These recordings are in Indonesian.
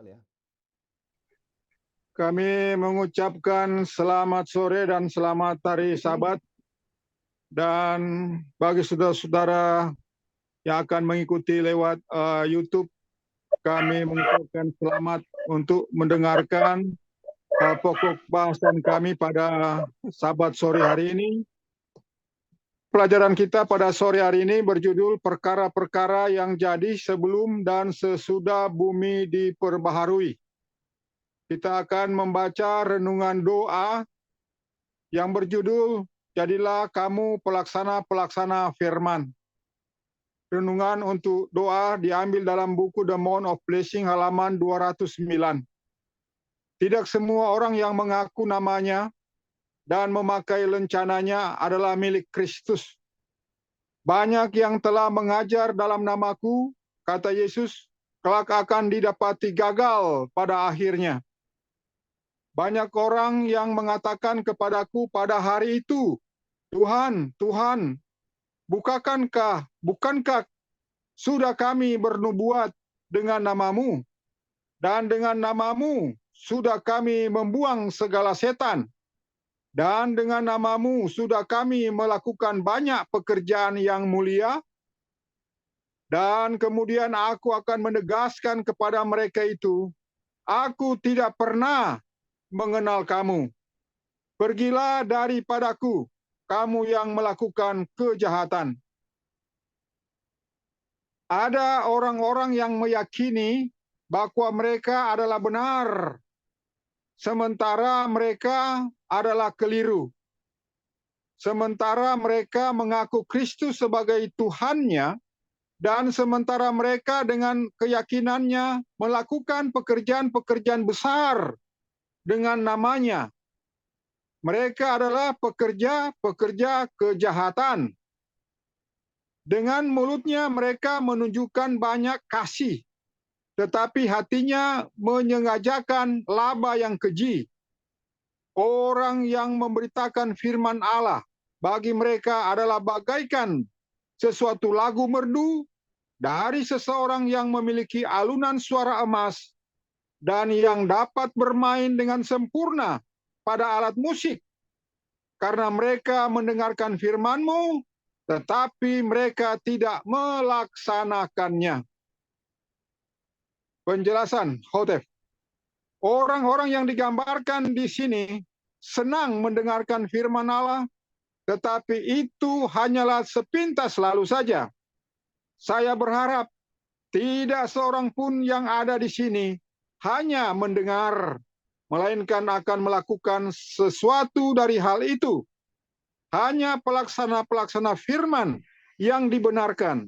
ya. Kami mengucapkan selamat sore dan selamat hari Sabat. Dan bagi saudara-saudara yang akan mengikuti lewat YouTube, kami mengucapkan selamat untuk mendengarkan pokok bahasan kami pada Sabat sore hari ini. Pelajaran kita pada sore hari ini berjudul perkara-perkara yang jadi sebelum dan sesudah bumi diperbaharui. Kita akan membaca renungan doa yang berjudul Jadilah Kamu Pelaksana-Pelaksana Firman. Renungan untuk doa diambil dalam buku The Mount of Blessing halaman 209. Tidak semua orang yang mengaku namanya dan memakai lencananya adalah milik Kristus. Banyak yang telah mengajar dalam namaku, kata Yesus, kelak akan didapati gagal pada akhirnya. Banyak orang yang mengatakan kepadaku pada hari itu, Tuhan, Tuhan, bukankah sudah kami bernubuat dengan namamu, dan dengan namamu sudah kami membuang segala setan, dan dengan namamu sudah kami melakukan banyak pekerjaan yang mulia? Dan kemudian aku akan menegaskan kepada mereka itu, aku tidak pernah mengenal kamu. Pergilah daripadaku, kamu yang melakukan kejahatan. Ada orang-orang yang meyakini bahwa mereka adalah benar, sementara mereka adalah keliru. Sementara mereka mengaku Kristus sebagai Tuhannya, dan sementara mereka dengan keyakinannya melakukan pekerjaan-pekerjaan besar dengan namanya, mereka adalah pekerja-pekerja kejahatan. Dengan mulutnya mereka menunjukkan banyak kasih, tetapi hatinya menyengajakan laba yang keji. Orang yang memberitakan firman Allah bagi mereka adalah bagaikan sesuatu lagu merdu dari seseorang yang memiliki alunan suara emas dan yang dapat bermain dengan sempurna pada alat musik. Karena mereka mendengarkan firman-Mu, tetapi mereka tidak melaksanakannya. Penjelasan Hotef. Orang-orang yang digambarkan di sini senang mendengarkan firman Allah, tetapi itu hanyalah sepintas lalu saja. Saya berharap tidak seorang pun yang ada di sini hanya mendengar, melainkan akan melakukan sesuatu dari hal itu. Hanya pelaksana-pelaksana firman yang dibenarkan.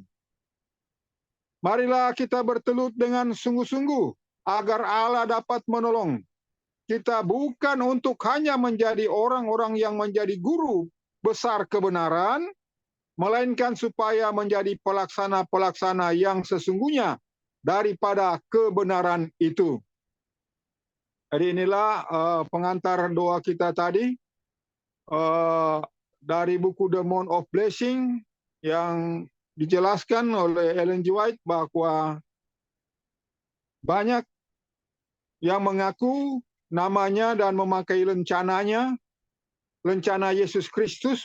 Marilah kita bertelut dengan sungguh-sungguh agar Allah dapat menolong kita, bukan untuk hanya menjadi orang-orang yang menjadi guru besar kebenaran, melainkan supaya menjadi pelaksana-pelaksana yang sesungguhnya daripada kebenaran itu. Jadi inilah pengantar doa kita tadi dari buku The Mount of Blessing yang dijelaskan oleh Ellen G. White bahwa banyak yang mengaku namanya dan memakai lencananya, lencana Yesus Kristus.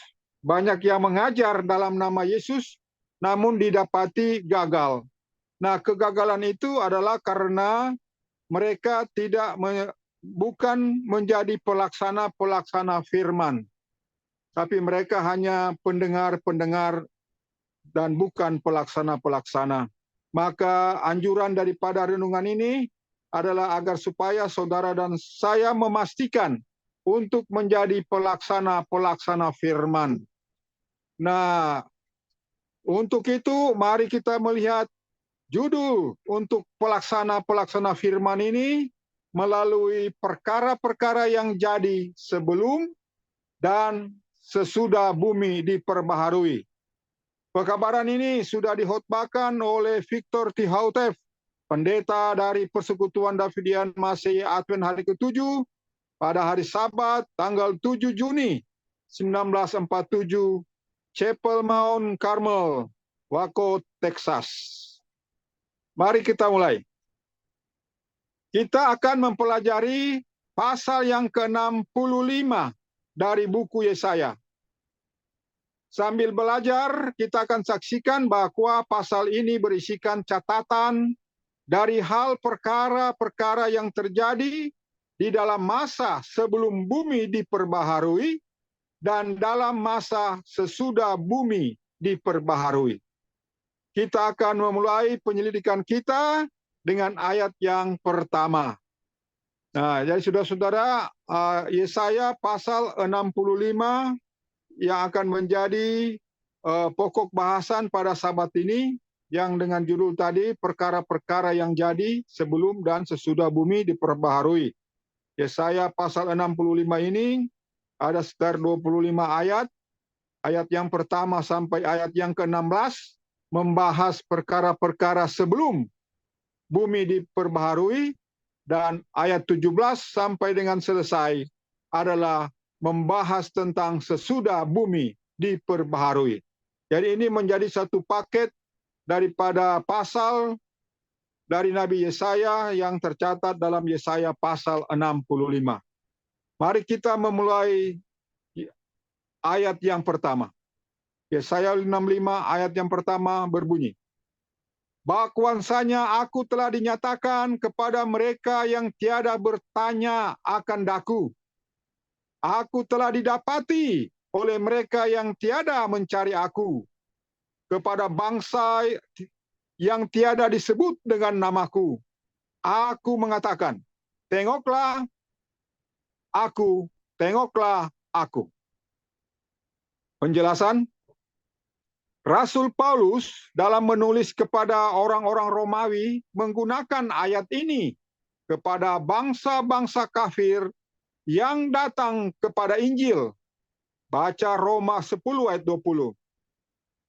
Banyak yang mengajar dalam nama Yesus, namun didapati gagal. Nah, kegagalan itu adalah karena mereka bukan menjadi pelaksana-pelaksana firman, tapi mereka hanya pendengar-pendengar dan bukan pelaksana-pelaksana. Maka anjuran daripada renungan ini adalah agar supaya saudara dan saya memastikan untuk menjadi pelaksana-pelaksana firman. Nah, untuk itu mari kita melihat judul untuk pelaksana-pelaksana firman ini melalui perkara-perkara yang jadi sebelum dan sesudah bumi diperbaharui. Pekabaran ini sudah dihotbahkan oleh Victor T. Houteff, pendeta dari Persekutuan Davidian Masehi Advent hari ke-7 pada hari Sabat tanggal 7 Juni 1947, Chapel Mount Carmel, Waco, Texas. Mari kita mulai. Kita akan mempelajari pasal yang ke-65 dari buku Yesaya. Sambil belajar, kita akan saksikan bahwa pasal ini berisikan catatan dari hal perkara-perkara yang terjadi di dalam masa sebelum bumi diperbaharui dan dalam masa sesudah bumi diperbaharui. Kita akan memulai penyelidikan kita dengan ayat yang pertama. Nah, jadi saudara-saudara, Yesaya pasal 65 yang akan menjadi pokok bahasan pada Sabat ini, yang dengan judul tadi, perkara-perkara yang jadi sebelum dan sesudah bumi diperbaharui. Yesaya pasal 65 ini ada sekitar 25 ayat. Ayat yang pertama sampai ayat yang ke-16 membahas perkara-perkara sebelum bumi diperbaharui, dan ayat 17 sampai dengan selesai adalah membahas tentang sesudah bumi diperbaharui. Jadi ini menjadi satu paket daripada pasal dari Nabi Yesaya yang tercatat dalam Yesaya pasal 65. Mari kita memulai ayat yang pertama. Yesaya 65 ayat yang pertama berbunyi, "Bahwansanya aku telah dinyatakan kepada mereka yang tiada bertanya akan daku. Aku telah didapati oleh mereka yang tiada mencari aku. Kepada bangsa yang tiada disebut dengan namaku, aku mengatakan, tengoklah aku, tengoklah aku." Penjelasan, Rasul Paulus dalam menulis kepada orang-orang Romawi menggunakan ayat ini kepada bangsa-bangsa kafir yang datang kepada Injil. Baca Roma 10 ayat 20.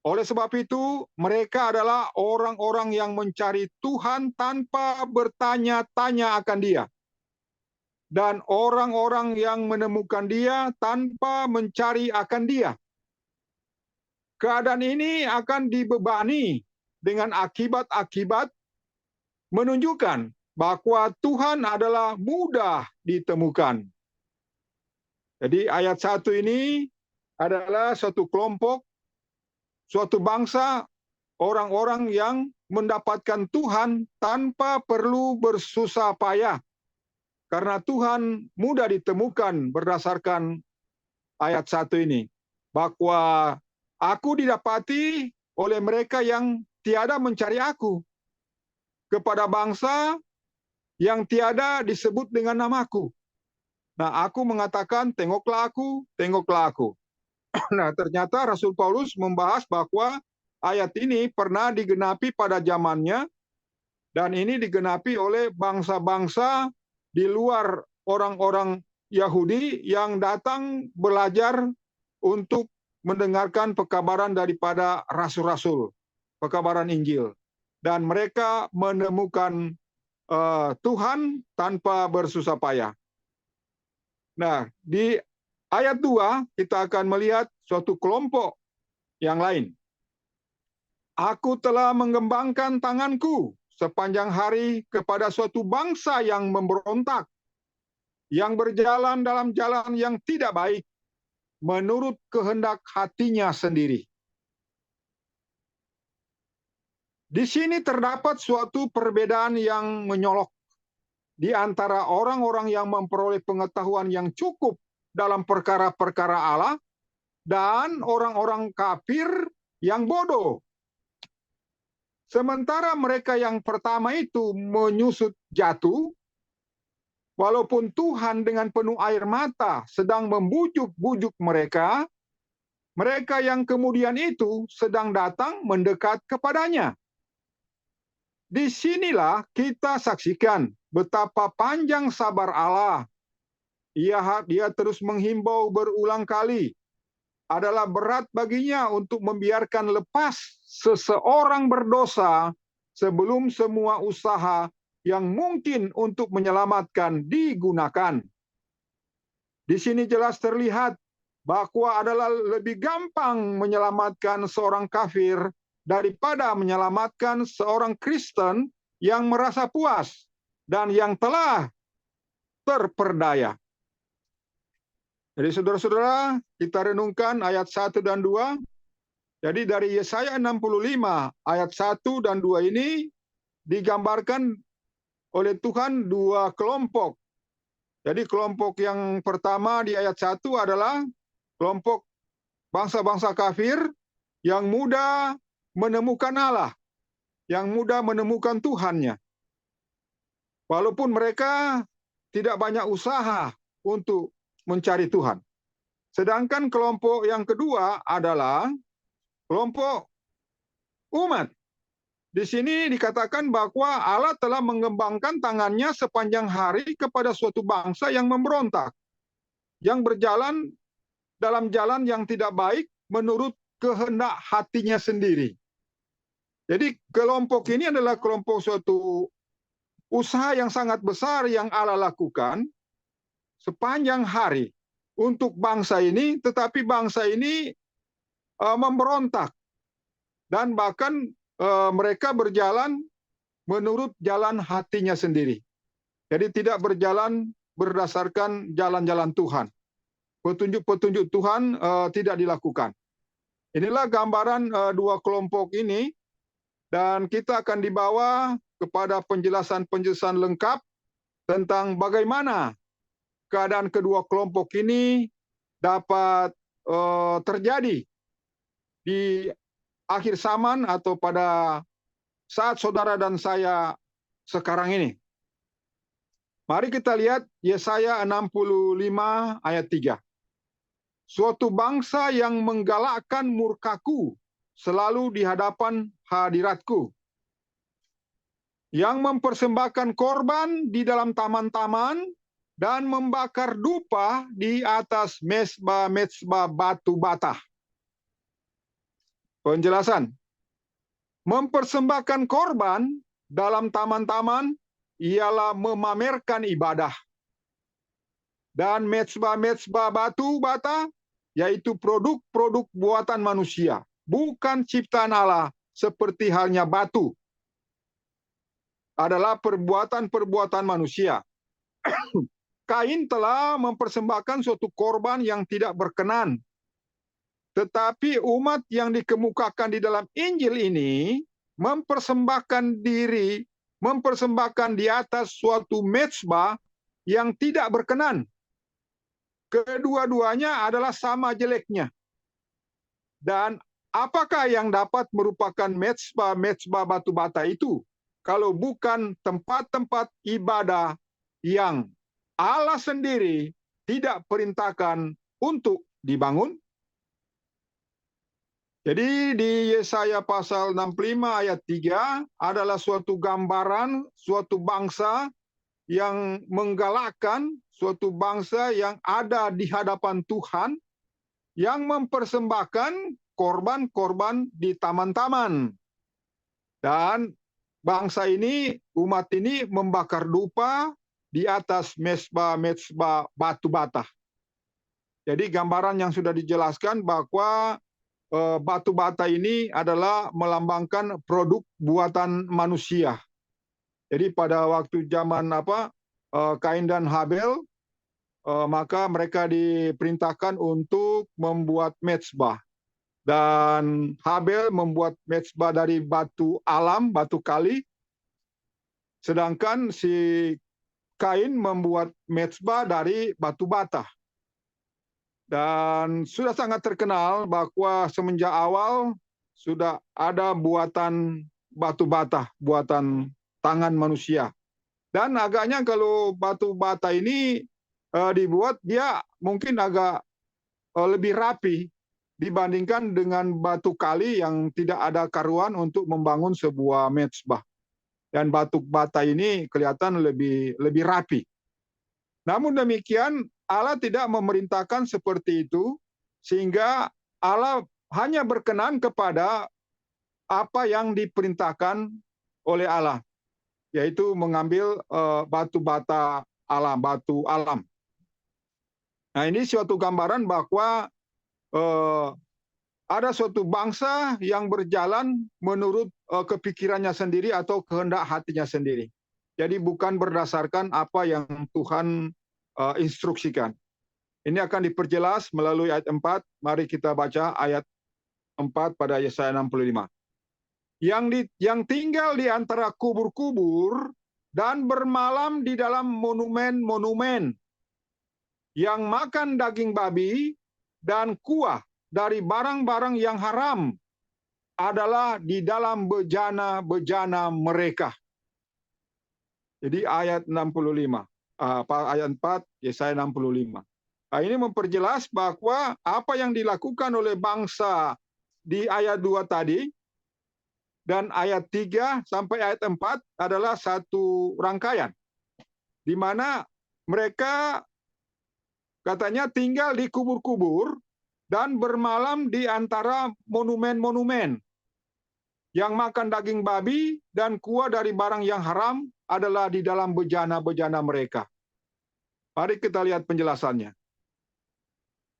Oleh sebab itu, mereka adalah orang-orang yang mencari Tuhan tanpa bertanya-tanya akan Dia. Dan orang-orang yang menemukan Dia tanpa mencari akan Dia. Keadaan ini akan dibebani dengan akibat-akibat menunjukkan bahwa Tuhan adalah mudah ditemukan. Jadi ayat 1 ini adalah suatu kelompok, suatu bangsa, orang-orang yang mendapatkan Tuhan tanpa perlu bersusah payah. Karena Tuhan mudah ditemukan berdasarkan ayat 1 ini. Bahwa aku didapati oleh mereka yang tiada mencari aku. Kepada bangsa yang tiada disebut dengan namaku. Nah, aku mengatakan, tengoklah aku, tengoklah aku. Nah, ternyata Rasul Paulus membahas bahwa ayat ini pernah digenapi pada zamannya, dan ini digenapi oleh bangsa-bangsa di luar orang-orang Yahudi yang datang belajar untuk mendengarkan pekabaran daripada rasul-rasul, pekabaran Injil. Dan mereka menemukan Tuhan tanpa bersusah payah. Nah, di ayat 2 kita akan melihat suatu kelompok yang lain. Aku telah mengembangkan tanganku sepanjang hari kepada suatu bangsa yang memberontak, yang berjalan dalam jalan yang tidak baik, menurut kehendak hatinya sendiri. Di sini terdapat suatu perbedaan yang menyolok di antara orang-orang yang memperoleh pengetahuan yang cukup dalam perkara-perkara Allah dan orang-orang kafir yang bodoh. Sementara mereka yang pertama itu menyusut jatuh, walaupun Tuhan dengan penuh air mata sedang membujuk-bujuk mereka, mereka yang kemudian itu sedang datang mendekat kepadanya. Disinilah kita saksikan betapa panjang sabar Allah. Dia terus menghimbau berulang kali. Adalah berat baginya untuk membiarkan lepas seseorang berdosa sebelum semua usaha yang mungkin untuk menyelamatkan digunakan. Di sini jelas terlihat bahwa adalah lebih gampang menyelamatkan seorang kafir daripada menyelamatkan seorang Kristen yang merasa puas dan yang telah terperdaya. Jadi saudara-saudara, kita renungkan ayat 1 dan 2. Jadi dari Yesaya 65 ayat 1 dan 2 ini digambarkan oleh Tuhan dua kelompok. Jadi kelompok yang pertama di ayat 1 adalah kelompok bangsa-bangsa kafir yang mudah menemukan Allah, yang mudah menemukan Tuhannya. Walaupun mereka tidak banyak usaha untuk mencari Tuhan. Sedangkan kelompok yang kedua adalah kelompok umat. Di sini dikatakan bahwa Allah telah mengembangkan tangannya sepanjang hari kepada suatu bangsa yang memberontak, yang berjalan dalam jalan yang tidak baik menurut kehendak hatinya sendiri. Jadi kelompok ini adalah kelompok suatu usaha yang sangat besar yang Allah lakukan sepanjang hari untuk bangsa ini, tetapi bangsa ini memberontak dan bahkan mereka berjalan menurut jalan hatinya sendiri. Jadi tidak berjalan berdasarkan jalan-jalan Tuhan. Petunjuk-petunjuk Tuhan tidak dilakukan. Inilah gambaran dua kelompok ini, dan kita akan dibawa kepada penjelasan-penjelasan lengkap tentang bagaimana keadaan kedua kelompok ini dapat terjadi di akhir zaman atau pada saat saudara dan saya sekarang ini. Mari kita lihat Yesaya 65 ayat 3. Suatu bangsa yang menggalakkan murkaku selalu di hadapan hadiratku, yang mempersembahkan korban di dalam taman-taman dan membakar dupa di atas mezbah-mezbah batu bata. Penjelasan. Mempersembahkan korban dalam taman-taman ialah memamerkan ibadah. Dan mezbah-mezbah batu bata yaitu produk-produk buatan manusia, bukan ciptaan Allah, seperti halnya batu. Adalah perbuatan-perbuatan manusia. Kain telah mempersembahkan suatu korban yang tidak berkenan. Tetapi umat yang dikemukakan di dalam Injil ini mempersembahkan diri, mempersembahkan di atas suatu mezbah yang tidak berkenan. Kedua-duanya adalah sama jeleknya. Dan apakah yang dapat merupakan mezbah-mezbah batu bata itu kalau bukan tempat-tempat ibadah yang Allah sendiri tidak perintahkan untuk dibangun? Jadi di Yesaya pasal 65 ayat 3 adalah suatu gambaran suatu bangsa yang menggalakkan, suatu bangsa yang ada di hadapan Tuhan, yang mempersembahkan korban-korban di taman-taman. Dan bangsa ini, umat ini membakar dupa di atas mezbah-mezbah batu bata. Jadi gambaran yang sudah dijelaskan bahwa batu bata ini adalah melambangkan produk buatan manusia. Jadi pada waktu zaman Kain dan Habel, maka mereka diperintahkan untuk membuat mezbah. Dan Habel membuat mezbah dari batu alam, batu kali. Sedangkan si Kain membuat mezbah dari batu bata. Dan sudah sangat terkenal bahwa semenjak awal sudah ada buatan batu bata, buatan tangan manusia. Dan agaknya kalau batu bata ini dibuat, dia mungkin agak lebih rapi dibandingkan dengan batu kali yang tidak ada karuan untuk membangun sebuah mezbah. Dan batu bata ini kelihatan lebih rapi. Namun demikian, Allah tidak memerintahkan seperti itu, sehingga Allah hanya berkenan kepada apa yang diperintahkan oleh Allah, yaitu mengambil batu bata alam, batu alam. Nah, ini suatu gambaran bahwa ada suatu bangsa yang berjalan menurut kepikirannya sendiri atau kehendak hatinya sendiri. Jadi bukan berdasarkan apa yang Tuhan instruksikan. Ini akan diperjelas melalui ayat 4. Mari kita baca ayat 4 pada Yesaya 65. Yang tinggal di antara kubur-kubur dan bermalam di dalam monumen-monumen, yang makan daging babi dan kuah dari barang-barang yang haram, adalah di dalam bejana-bejana mereka. Jadi ayat 65, ayat 4, Yesaya 65. Nah, ini memperjelas bahwa apa yang dilakukan oleh bangsa di ayat 2 tadi dan ayat 3 sampai ayat 4 adalah satu rangkaian, di mana mereka katanya tinggal di kubur-kubur dan bermalam di antara monumen-monumen, yang makan daging babi dan kuah dari barang yang haram adalah di dalam bejana-bejana mereka. Mari kita lihat penjelasannya.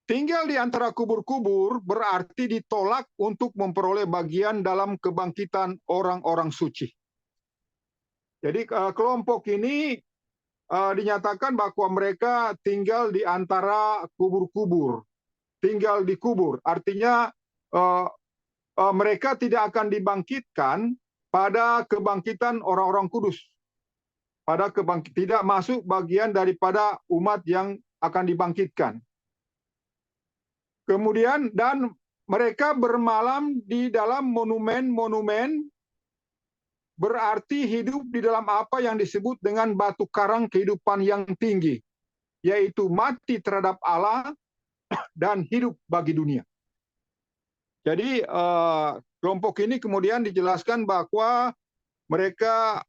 Tinggal di antara kubur-kubur berarti ditolak untuk memperoleh bagian dalam kebangkitan orang-orang suci. Jadi kelompok ini dinyatakan bahwa mereka tinggal di antara kubur-kubur. Tinggal di kubur, artinya mereka tidak akan dibangkitkan pada kebangkitan orang-orang kudus. Tidak masuk bagian daripada umat yang akan dibangkitkan. Kemudian, dan mereka bermalam di dalam monumen-monumen, berarti hidup di dalam apa yang disebut dengan batu karang kehidupan yang tinggi, yaitu mati terhadap Allah dan hidup bagi dunia. Jadi kelompok ini kemudian dijelaskan bahwa mereka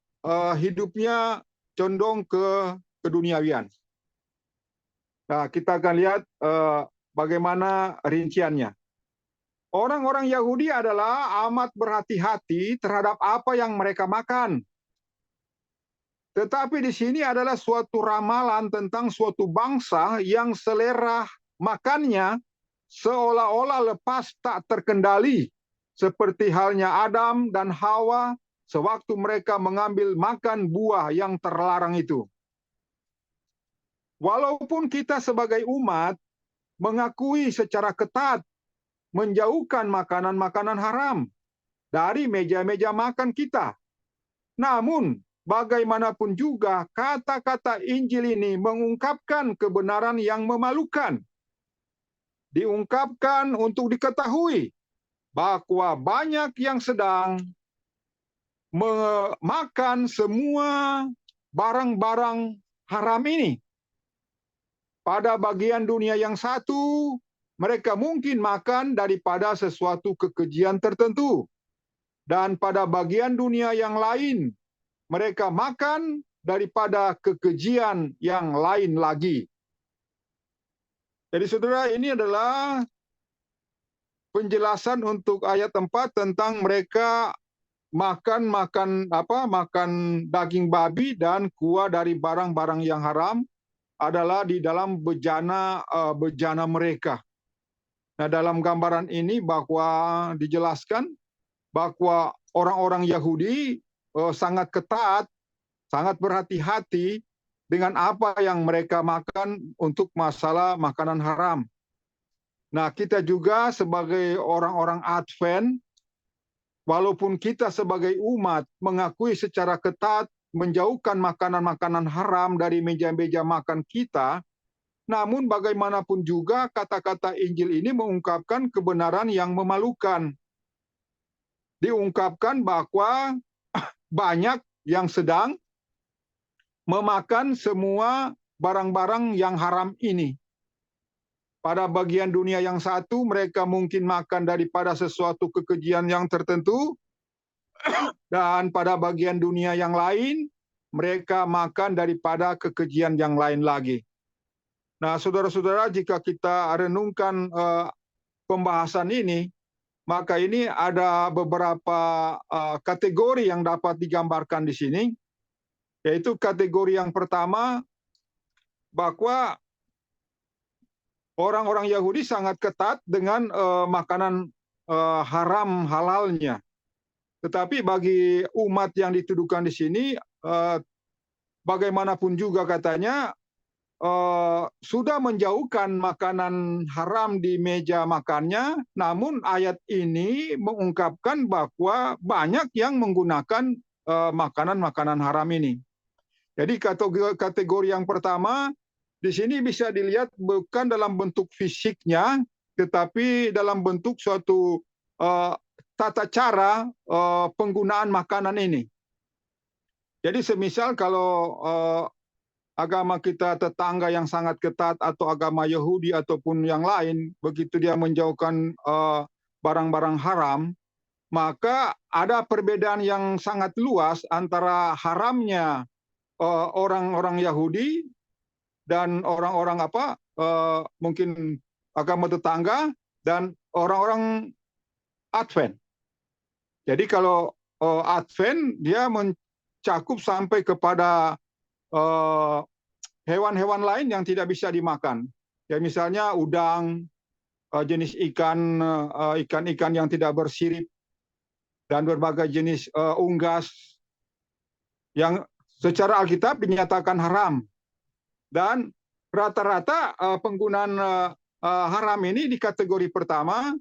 hidupnya condong ke keduniawian. Nah, kita akan lihat bagaimana rinciannya. Orang-orang Yahudi adalah amat berhati-hati terhadap apa yang mereka makan. Tetapi di sini adalah suatu ramalan tentang suatu bangsa yang selera makannya seolah-olah lepas tak terkendali, seperti halnya Adam dan Hawa sewaktu mereka mengambil makan buah yang terlarang itu. Walaupun kita sebagai umat mengakui secara ketat menjauhkan makanan-makanan haram dari meja-meja makan kita, namun bagaimanapun juga kata-kata Injil ini mengungkapkan kebenaran yang memalukan. Diungkapkan untuk diketahui bahwa banyak yang sedang memakan semua barang-barang haram ini. Pada bagian dunia yang satu, mereka mungkin makan daripada sesuatu kekejian tertentu. Dan pada bagian dunia yang lain, mereka makan daripada kekejian yang lain lagi. Jadi saudara, ini adalah penjelasan untuk ayat 4 tentang mereka makan daging babi dan kuah dari barang-barang yang haram adalah di dalam bejana mereka. Nah, dalam gambaran ini bahwa dijelaskan bahwa orang-orang Yahudi sangat ketat, sangat berhati-hati dengan apa yang mereka makan untuk masalah makanan haram. Nah, kita juga sebagai orang-orang Advent, walaupun kita sebagai umat mengakui secara ketat menjauhkan makanan-makanan haram dari meja-meja makan kita, namun bagaimanapun juga kata-kata Injil ini mengungkapkan kebenaran yang memalukan. Diungkapkan bahwa banyak yang sedang memakan semua barang-barang yang haram ini. Pada bagian dunia yang satu, mereka mungkin makan daripada sesuatu kekejian yang tertentu, dan pada bagian dunia yang lain, mereka makan daripada kekejian yang lain lagi. Nah, saudara-saudara, jika kita renungkan pembahasan ini, maka ini ada beberapa kategori yang dapat digambarkan di sini, yaitu kategori yang pertama, bahwa orang-orang Yahudi sangat ketat dengan makanan haram halalnya. Tetapi bagi umat yang dituduhkan di sini, bagaimanapun juga katanya sudah menjauhkan makanan haram di meja makannya, namun ayat ini mengungkapkan bahwa banyak yang menggunakan makanan-makanan haram ini. Jadi kategori yang pertama di sini bisa dilihat bukan dalam bentuk fisiknya, tetapi dalam bentuk suatu tata cara penggunaan makanan ini. Jadi semisal kalau agama kita tetangga yang sangat ketat atau agama Yahudi ataupun yang lain, begitu dia menjauhkan barang-barang haram, maka ada perbedaan yang sangat luas antara haramnya orang-orang Yahudi dan orang-orang mungkin agama tetangga dan orang-orang Advent. Jadi kalau Advent dia mencakup sampai kepada hewan-hewan lain yang tidak bisa dimakan. Ya misalnya udang, jenis ikan-ikan yang tidak bersirip, dan berbagai jenis unggas yang secara Alkitab dinyatakan haram. Dan rata-rata penggunaan haram ini di kategori pertama.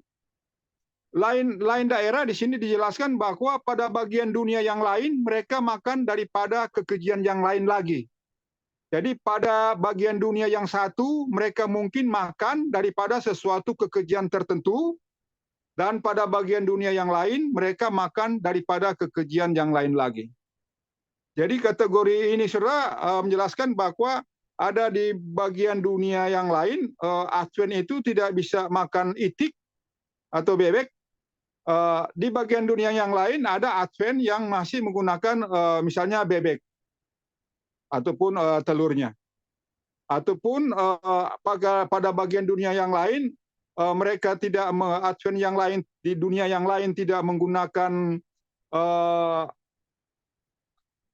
Lain daerah di sini dijelaskan bahwa pada bagian dunia yang lain mereka makan daripada kekejian yang lain lagi. Jadi pada bagian dunia yang satu mereka mungkin makan daripada sesuatu kekejian tertentu, dan pada bagian dunia yang lain mereka makan daripada kekejian yang lain lagi. Jadi kategori ini saudara menjelaskan bahwa ada di bagian dunia yang lain Advent itu tidak bisa makan itik atau bebek. Di bagian dunia yang lain ada Advent yang masih menggunakan misalnya bebek ataupun telurnya. Ataupun pada bagian dunia yang lain mereka tidak Advent yang lain di dunia yang lain tidak menggunakan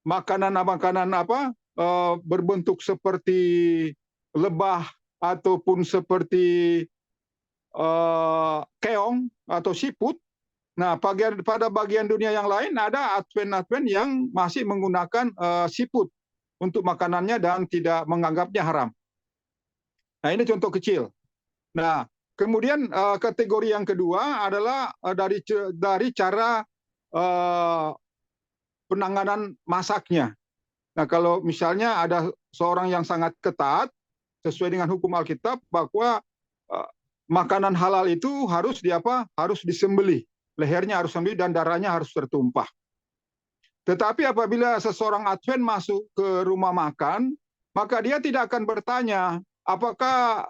makanan berbentuk seperti lebah ataupun seperti keong atau siput. Nah, pada bagian dunia yang lain ada Advent yang masih menggunakan siput untuk makanannya dan tidak menganggapnya haram. Nah, ini contoh kecil. Nah, kemudian kategori yang kedua adalah dari cara penanganan masaknya. Nah, kalau misalnya ada seorang yang sangat ketat sesuai dengan hukum Alkitab bahwa makanan halal itu harus disembelih. Lehernya harus sembelih dan darahnya harus tertumpah. Tetapi apabila seseorang Advent masuk ke rumah makan, maka dia tidak akan bertanya, apakah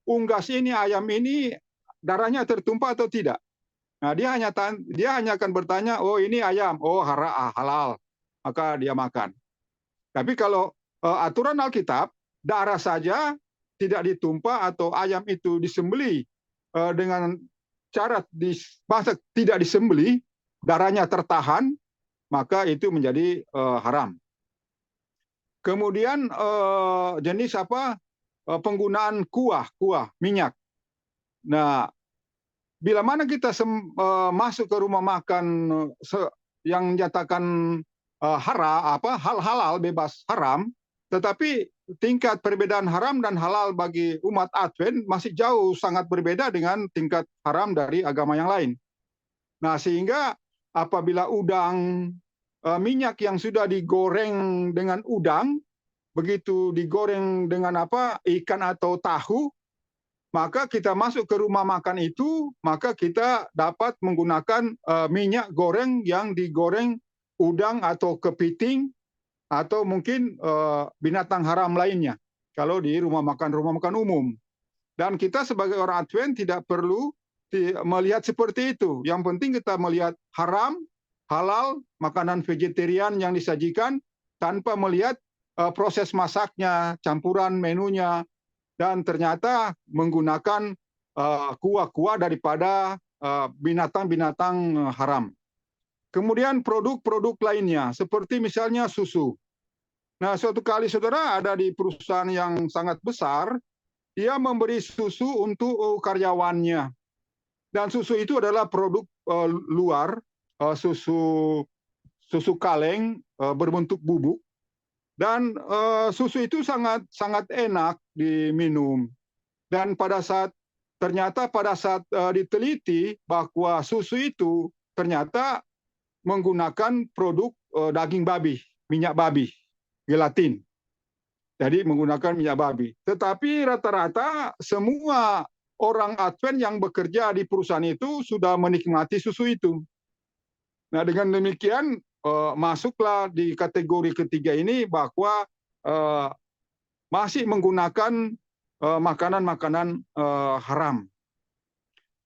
unggas ini, ayam ini, darahnya tertumpah atau tidak. Nah, dia hanya akan bertanya, oh ini ayam, oh halal, maka dia makan. Tapi kalau aturan Alkitab, darah saja tidak ditumpah atau ayam itu disembelih dengan cara tidak disembelih, darahnya tertahan, maka itu menjadi haram. Kemudian jenis penggunaan kuah minyak. Nah, bila mana kita masuk ke rumah makan yang menyatakan halal bebas haram, tetapi tingkat perbedaan haram dan halal bagi umat Advent masih jauh sangat berbeda dengan tingkat haram dari agama yang lain. Nah, sehingga apabila minyak yang sudah digoreng dengan udang, begitu digoreng dengan ikan atau tahu, maka kita masuk ke rumah makan itu, maka kita dapat menggunakan minyak goreng yang digoreng udang atau kepiting atau mungkin binatang haram lainnya kalau di rumah makan umum. Dan kita sebagai orang Advent tidak perlu melihat seperti itu. Yang penting kita melihat haram, halal, makanan vegetarian yang disajikan tanpa melihat proses masaknya, campuran menunya, dan ternyata menggunakan kuah-kuah daripada binatang-binatang haram. Kemudian produk-produk lainnya, seperti misalnya susu. Nah, suatu kali saudara ada di perusahaan yang sangat besar, dia memberi susu untuk karyawannya. Dan susu itu adalah produk luar, susu kaleng berbentuk bubuk. Dan susu itu sangat sangat enak diminum. Dan ternyata pada saat diteliti bahwa susu itu ternyata menggunakan produk daging babi, minyak babi, gelatin. Jadi menggunakan minyak babi. Tetapi rata-rata semua orang Advent yang bekerja di perusahaan itu sudah menikmati susu itu. Nah, dengan demikian masuklah di kategori ketiga ini bahwa masih menggunakan makanan-makanan haram.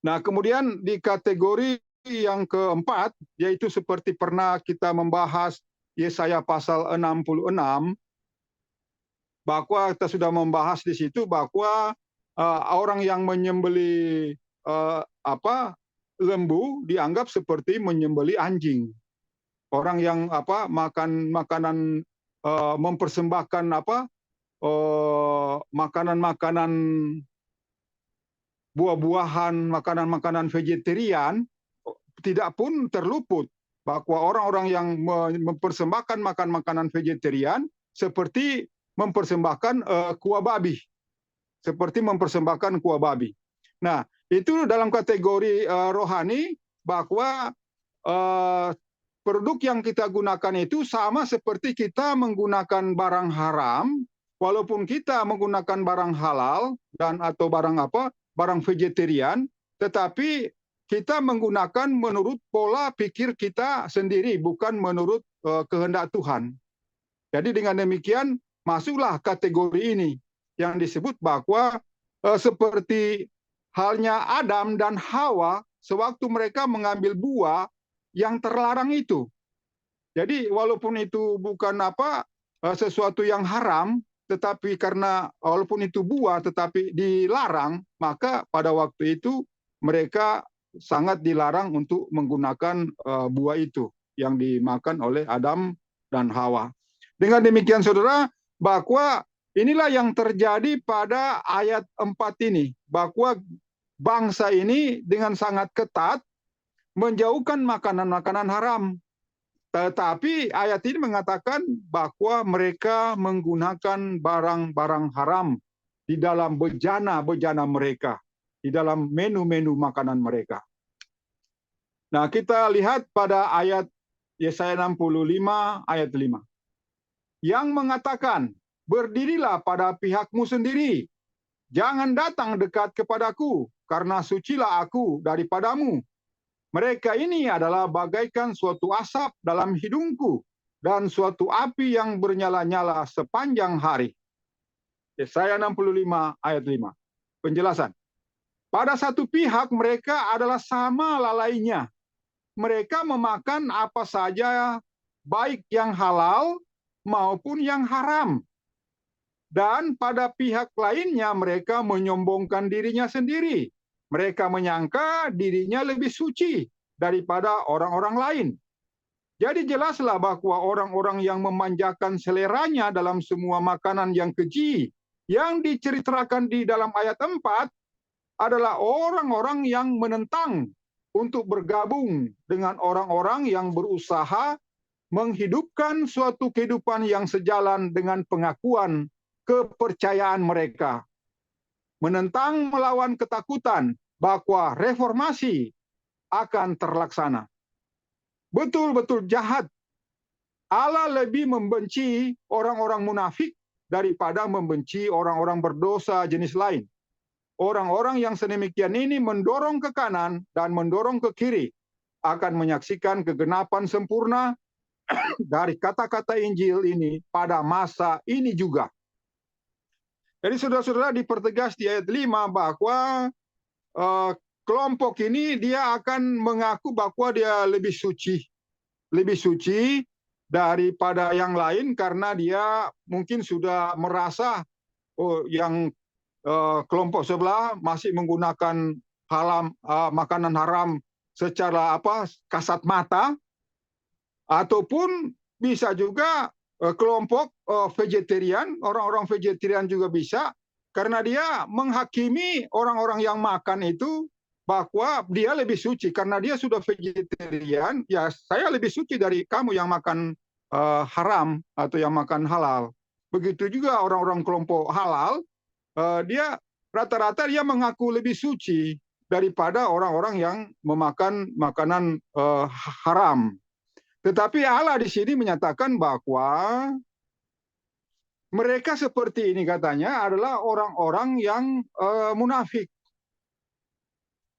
Nah, kemudian di kategori yang keempat, yaitu seperti pernah kita membahas Yesaya pasal 66, bahwa kita sudah membahas di situ bahwa orang yang menyembeli lembu dianggap seperti menyembeli anjing. Orang yang makan makanan mempersembahkan makanan-makanan buah-buahan, makanan-makanan vegetarian, tidak pun terluput bahwa orang-orang yang mempersembahkan makanan vegetarian seperti mempersembahkan kuah babi. Seperti mempersembahkan kuah babi. Nah, itu dalam kategori rohani bahwa produk yang kita gunakan itu sama seperti kita menggunakan barang haram, walaupun kita menggunakan barang halal dan atau barang vegetarian, tetapi kita menggunakan menurut pola pikir kita sendiri, bukan menurut kehendak Tuhan. Jadi dengan demikian masuklah kategori ini yang disebut bahwa seperti halnya Adam dan Hawa sewaktu mereka mengambil buah yang terlarang itu. Jadi walaupun itu bukan sesuatu yang haram, tetapi karena walaupun itu buah tetapi dilarang, maka pada waktu itu mereka sangat dilarang untuk menggunakan buah itu yang dimakan oleh Adam dan Hawa. Dengan demikian saudara, bahwa inilah yang terjadi pada ayat 4 ini, bahwa bangsa ini dengan sangat ketat menjauhkan makanan-makanan haram. Tetapi ayat ini mengatakan bahwa mereka menggunakan barang-barang haram di dalam bejana-bejana mereka, di dalam menu-menu makanan mereka. Nah, kita lihat pada ayat Yesaya 65 ayat 5. Yang mengatakan, berdirilah pada pihakmu sendiri, jangan datang dekat kepadaku, karena sucilah aku daripadamu. Mereka ini adalah bagaikan suatu asap dalam hidungku dan suatu api yang bernyala-nyala sepanjang hari. Yesaya 65 ayat 5. Penjelasan. Pada satu pihak mereka adalah sama lalainya. Mereka memakan apa saja, baik yang halal maupun yang haram. Dan pada pihak lainnya mereka menyombongkan dirinya sendiri. Mereka menyangka dirinya lebih suci daripada orang-orang lain. Jadi jelaslah bahwa orang-orang yang memanjakan seleranya dalam semua makanan yang keji, yang diceritakan di dalam ayat 4, adalah orang-orang yang menentang untuk bergabung dengan orang-orang yang berusaha menghidupkan suatu kehidupan yang sejalan dengan pengakuan kepercayaan mereka. Menentang melawan ketakutan bahwa reformasi akan terlaksana. Betul-betul jahat. Allah lebih membenci orang-orang munafik daripada membenci orang-orang berdosa jenis lain. Orang-orang yang sedemikian ini mendorong ke kanan dan mendorong ke kiri akan menyaksikan kegenapan sempurna dari kata-kata Injil ini pada masa ini juga. Jadi saudara-saudara dipertegas di ayat 5 bahwa kelompok ini dia akan mengaku bahwa dia lebih suci daripada yang lain karena dia mungkin sudah merasa yang kelompok sebelah masih menggunakan makanan haram secara kasat mata, ataupun bisa juga kelompok vegetarian, orang-orang vegetarian juga bisa, karena dia menghakimi orang-orang yang makan itu bahwa dia lebih suci karena dia sudah vegetarian. Ya, saya lebih suci dari kamu yang makan haram atau yang makan halal. Begitu juga orang-orang kelompok halal, dia rata-rata dia mengaku lebih suci daripada orang-orang yang memakan makanan haram. Tetapi Allah di sini menyatakan bahwa mereka seperti ini katanya adalah orang-orang yang munafik.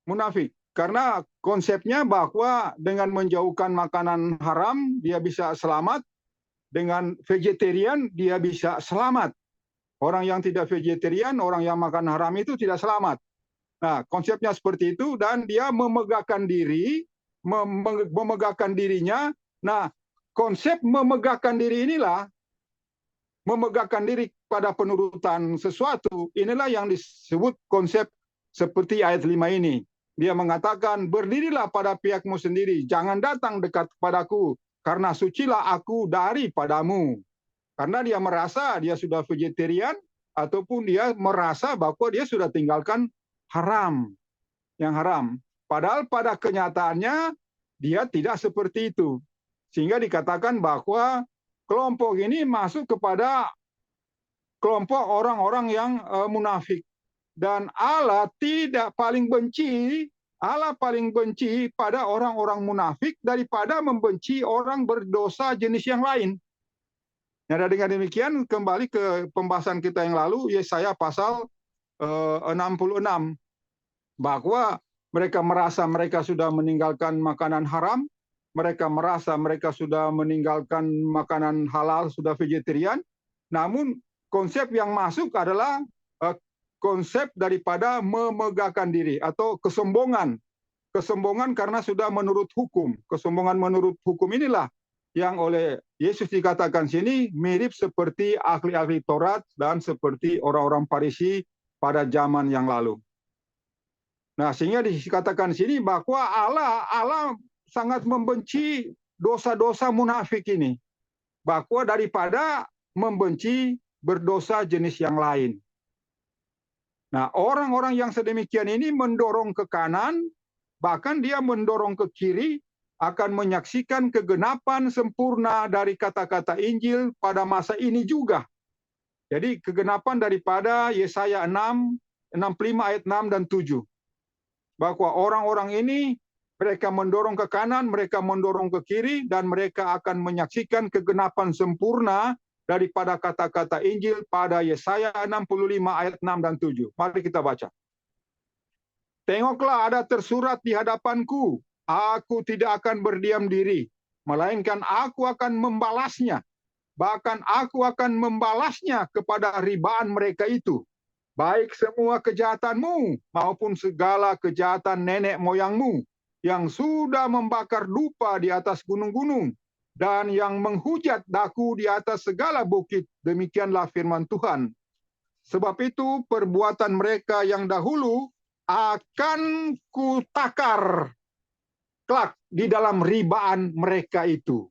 Munafik. Karena konsepnya bahwa dengan menjauhkan makanan haram, dia bisa selamat. Dengan vegetarian, dia bisa selamat. Orang yang tidak vegetarian, orang yang makan haram itu tidak selamat. Nah, konsepnya seperti itu, dan dia memegahkan diri, memegahkan dirinya. Nah, konsep memegahkan diri inilah, memegahkan diri pada penurutan sesuatu, inilah yang disebut konsep seperti ayat 5 ini. Dia mengatakan, berdirilah pada pihakmu sendiri, jangan datang dekat kepadaku, karena sucilah aku daripadamu. Karena dia merasa dia sudah vegetarian, ataupun dia merasa bahwa dia sudah tinggalkan haram, yang haram. Padahal pada kenyataannya, dia tidak seperti itu. Sehingga dikatakan bahwa kelompok ini masuk kepada kelompok orang-orang yang munafik. Dan Allah paling benci pada orang-orang munafik daripada membenci orang berdosa jenis yang lain. Nah, dengan demikian kembali ke pembahasan kita yang lalu, Yesaya pasal 66, bahwa mereka merasa mereka sudah meninggalkan makanan haram, mereka merasa mereka sudah meninggalkan makanan halal, sudah vegetarian, namun konsep yang masuk adalah konsep daripada memegahkan diri atau kesombongan. Kesombongan karena sudah menurut hukum. Kesombongan menurut hukum inilah yang oleh Yesus dikatakan sini mirip seperti ahli-ahli Taurat dan seperti orang-orang Farisi pada zaman yang lalu. Nah, sehingga dikatakan sini bahwa Allah sangat membenci dosa-dosa munafik ini. Bahwa daripada membenci berdosa jenis yang lain. Nah, orang-orang yang sedemikian ini mendorong ke kanan, bahkan dia mendorong ke kiri, akan menyaksikan kegenapan sempurna dari kata-kata Injil pada masa ini juga. Jadi kegenapan daripada Yesaya 65 ayat 6 dan 7. Bahwa orang-orang ini, mereka mendorong ke kanan, mereka mendorong ke kiri, dan mereka akan menyaksikan kegenapan sempurna daripada kata-kata Injil pada Yesaya 65 ayat 6 dan 7. Mari kita baca. Tengoklah, ada tersurat di hadapanku, aku tidak akan berdiam diri, melainkan aku akan membalasnya. Bahkan aku akan membalasnya kepada ribaan mereka itu. Baik semua kejahatanmu maupun segala kejahatan nenek moyangmu yang sudah membakar dupa di atas gunung-gunung, dan yang menghujat daku di atas segala bukit, demikianlah firman Tuhan. Sebab itu perbuatan mereka yang dahulu akan kutakar kelak di dalam ribaan mereka itu.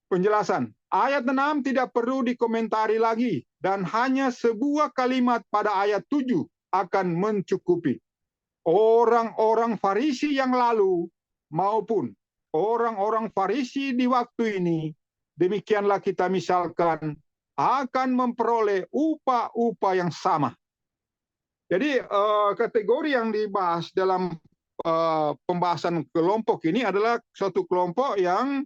Penjelasan. Ayat 6 tidak perlu dikomentari lagi, dan hanya sebuah kalimat pada ayat 7 akan mencukupi. Orang-orang Farisi yang lalu maupun orang-orang Farisi di waktu ini, demikianlah kita misalkan, akan memperoleh upah-upah yang sama. Jadi kategori yang dibahas dalam pembahasan kelompok ini adalah suatu kelompok yang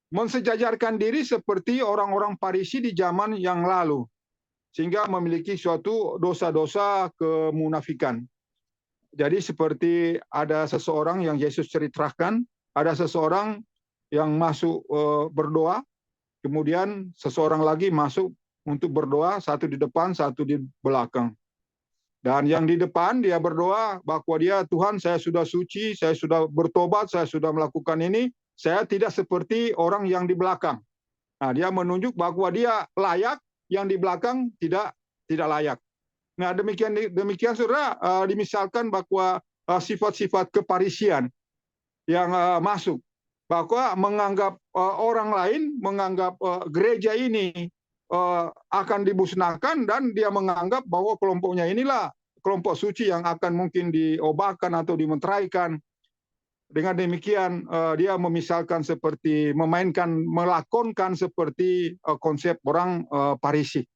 mensejajarkan diri seperti orang-orang Farisi di zaman yang lalu, sehingga memiliki suatu dosa-dosa kemunafikan. Jadi seperti ada seseorang yang Yesus ceritakan, ada seseorang yang masuk berdoa, kemudian seseorang lagi masuk untuk berdoa, satu di depan, satu di belakang. Dan yang di depan dia berdoa bahwa dia, Tuhan, saya sudah suci, saya sudah bertobat, saya sudah melakukan ini, saya tidak seperti orang yang di belakang. Nah, dia menunjuk bahwa dia layak, yang di belakang tidak layak. Nah, demikian saudara, dimisalkan bahwa sifat-sifat keparisian yang masuk, bahwa menganggap orang lain, menganggap gereja ini akan dimusnahkan, dan dia menganggap bahwa kelompoknya inilah kelompok suci yang akan mungkin diobahkan atau dimenteraikan. Dengan demikian dia memisalkan seperti melakonkan seperti konsep orang Farisi.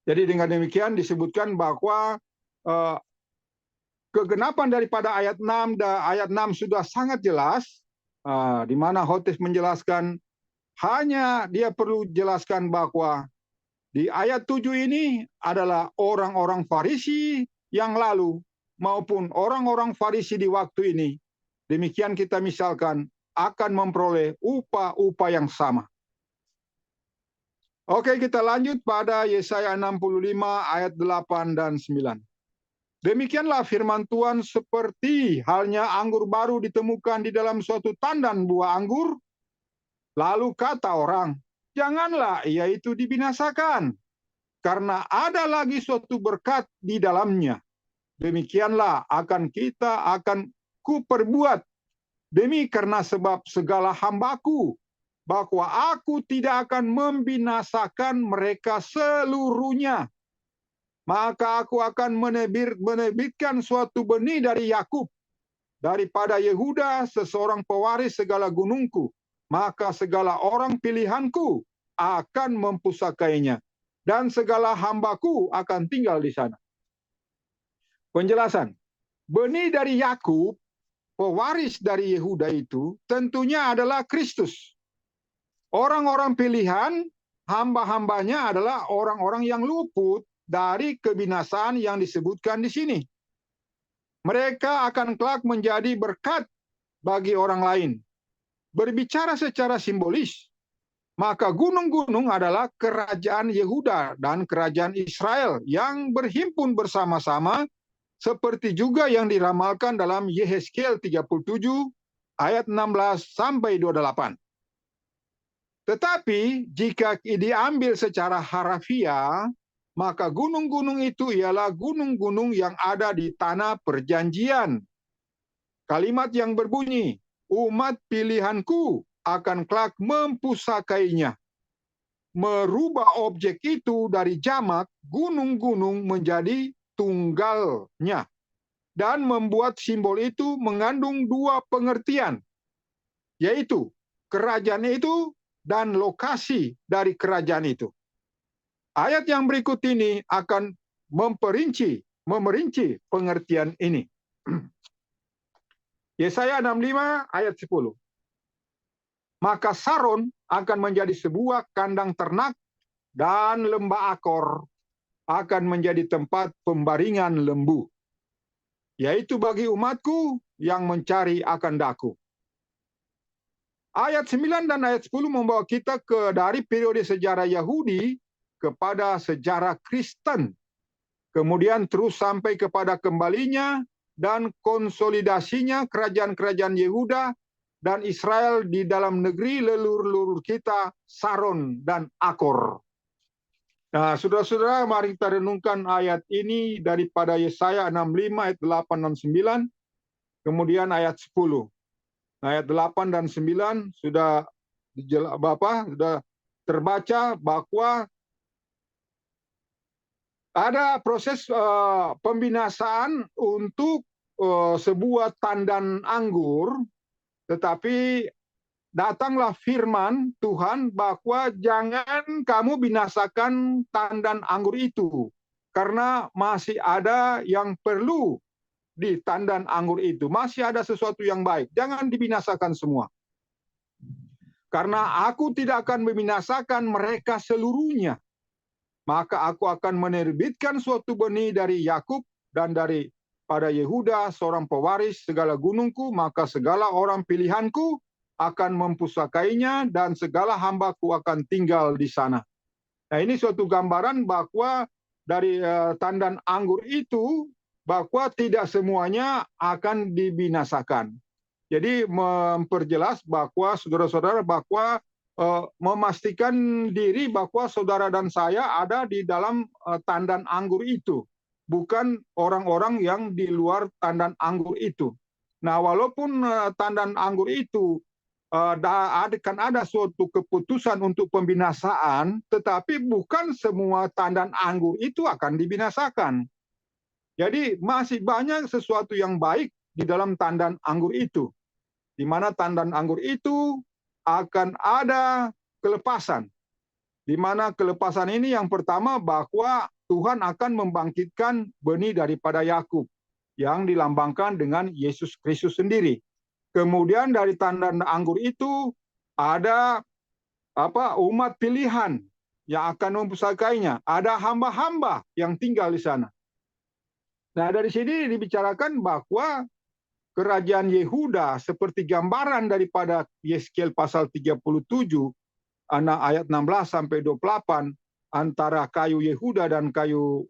Jadi dengan demikian disebutkan bahwa kegenapan daripada ayat 6 dan ayat 6 sudah sangat jelas, di mana khotib menjelaskan, hanya dia perlu jelaskan bahwa di ayat 7 ini adalah orang-orang Farisi yang lalu maupun orang-orang Farisi di waktu ini. Demikian kita misalkan akan memperoleh upah-upah yang sama. Oke, kita lanjut pada Yesaya 65 ayat 8 dan 9. Demikianlah firman Tuhan, seperti halnya anggur baru ditemukan di dalam suatu tandan buah anggur, lalu kata orang, janganlah ia itu dibinasakan, karena ada lagi suatu berkat di dalamnya. Demikianlah akan kuperbuat demi karena sebab segala hambaku, bahwa aku tidak akan membinasakan mereka seluruhnya. Maka aku akan menerbitkan suatu benih dari Yakub, daripada Yehuda seseorang pewaris segala gunungku. Maka segala orang pilihanku akan mempusakainya, dan segala hambaku akan tinggal di sana. Penjelasan, benih dari Yakub, pewaris dari Yehuda itu tentunya adalah Kristus. Orang-orang pilihan, hamba-hambanya adalah orang-orang yang luput dari kebinasaan yang disebutkan di sini. Mereka akan kelak menjadi berkat bagi orang lain. Berbicara secara simbolis, maka gunung-gunung adalah kerajaan Yehuda dan kerajaan Israel yang berhimpun bersama-sama, seperti juga yang diramalkan dalam Yehezkiel 37 ayat 16 sampai 28. Tetapi jika diambil secara harafiah, maka gunung-gunung itu ialah gunung-gunung yang ada di tanah perjanjian. Kalimat yang berbunyi, umat pilihanku akan kelak mempusakainya. Merubah objek itu dari jamak gunung-gunung menjadi tunggalnya. Dan membuat simbol itu mengandung dua pengertian, yaitu kerajaan itu dan lokasi dari kerajaan itu. Ayat yang berikut ini akan memerinci pengertian ini. Yesaya 65 ayat 10. Maka Saron akan menjadi sebuah kandang ternak, dan lembah Akor akan menjadi tempat pembaringan lembu, yaitu bagi umatku yang mencari akan daku. Ayat 9 dan ayat 10 membawa kita dari periode sejarah Yahudi kepada sejarah Kristen. Kemudian terus sampai kepada kembalinya dan konsolidasinya kerajaan-kerajaan Yehuda dan Israel di dalam negeri leluhur kita, Saron dan Akor. Nah, saudara-saudara, mari kita renungkan ayat ini daripada Yesaya 65 ayat 8 dan 9, kemudian ayat 10. Ayat 8 dan 9 sudah terbaca bahwa ada proses pembinasaan untuk sebuah tandan anggur, tetapi datanglah firman Tuhan bahwa jangan kamu binasakan tandan anggur itu, karena masih ada yang perlu di tandan anggur itu. Masih ada sesuatu yang baik. Jangan dibinasakan semua. Karena aku tidak akan membinasakan mereka seluruhnya. Maka aku akan menerbitkan suatu benih dari Yakub dan daripada Yehuda seorang pewaris segala gunungku, maka segala orang pilihanku akan mempusakainya, dan segala hambaku akan tinggal di sana. Nah, ini suatu gambaran bahwa dari tandan anggur itu, bahwa tidak semuanya akan dibinasakan. Jadi memperjelas bahwa saudara-saudara, bahwa memastikan diri bahwa saudara dan saya ada di dalam tandan anggur itu, bukan orang-orang yang di luar tandan anggur itu. Nah, walaupun tandan anggur itu akan ada suatu keputusan untuk pembinasaan, tetapi bukan semua tandan anggur itu akan dibinasakan. Jadi masih banyak sesuatu yang baik di dalam tandan anggur itu, di mana tandan anggur itu akan ada kelepasan. Di mana kelepasan ini yang pertama bahwa Tuhan akan membangkitkan benih daripada Yakub yang dilambangkan dengan Yesus Kristus sendiri. Kemudian dari tandan anggur itu ada umat pilihan yang akan mempusakainya. Ada hamba-hamba yang tinggal di sana. Nah, dari sini dibicarakan bahwa kerajaan Yehuda seperti gambaran daripada Yeskiel pasal 37 ayat 16 sampai 28 antara kayu Yehuda dan kayu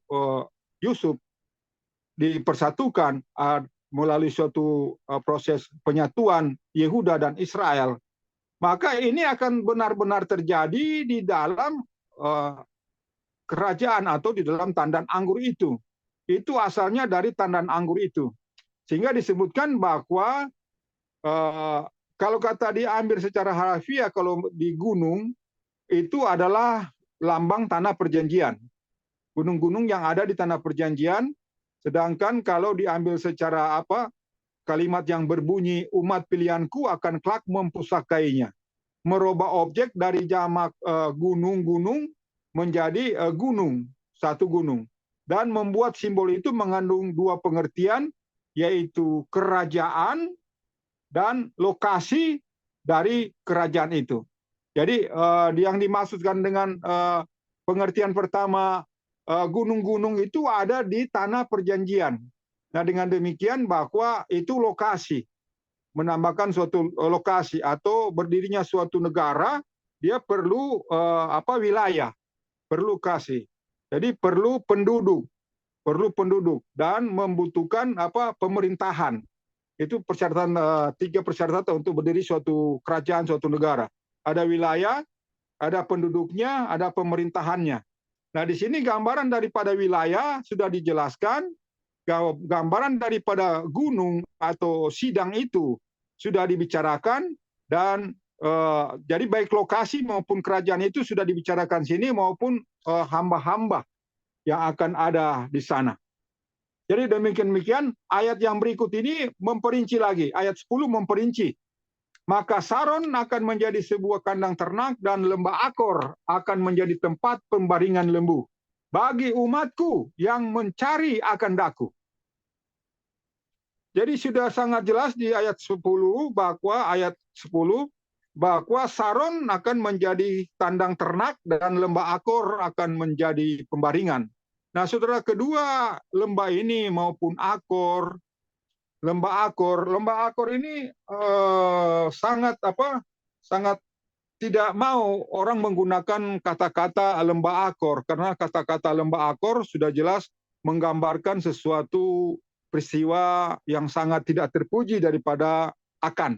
Yusuf dipersatukan melalui suatu proses penyatuan Yehuda dan Israel. Maka ini akan benar-benar terjadi di dalam kerajaan atau di dalam tandan anggur itu. Itu asalnya dari tandan anggur itu. Sehingga disebutkan bahwa kalau kata diambil secara harfiah, kalau di gunung, itu adalah lambang tanah perjanjian. Gunung-gunung yang ada di tanah perjanjian, sedangkan kalau diambil secara kalimat yang berbunyi, umat pilihanku akan kelak mempusakainya. Merubah objek dari jamak gunung-gunung menjadi gunung, satu gunung. Dan membuat simbol itu mengandung dua pengertian, yaitu kerajaan dan lokasi dari kerajaan itu. Jadi yang dimaksudkan dengan pengertian pertama, gunung-gunung itu ada di tanah perjanjian. Nah, dengan demikian bahwa itu lokasi, menambahkan suatu lokasi atau berdirinya suatu negara, dia perlu wilayah, perlu lokasi. Jadi perlu penduduk dan membutuhkan pemerintahan. Itu persyaratan, 3 persyaratan untuk berdiri suatu kerajaan, suatu negara. Ada wilayah, ada penduduknya, ada pemerintahannya. Nah, di sini gambaran daripada wilayah sudah dijelaskan, gambaran daripada gunung atau sidang itu sudah dibicarakan, dan jadi baik lokasi maupun kerajaan itu sudah dibicarakan sini, maupun hamba-hamba yang akan ada di sana. Jadi demikian ayat yang berikut ini memperinci lagi. Ayat 10 memperinci. Maka Saron akan menjadi sebuah kandang ternak dan lembah Akor akan menjadi tempat pembaringan lembu bagi umatku yang mencari akan daku. Jadi sudah sangat jelas di ayat 10 bahwa Saron akan menjadi kandang ternak dan lembah Akor akan menjadi pembaringan. Nah, saudara, kedua lembah ini maupun Akor, lembah Akor ini sangat tidak mau orang menggunakan kata-kata lembah Akor, karena kata-kata lembah Akor sudah jelas menggambarkan sesuatu peristiwa yang sangat tidak terpuji daripada Akan.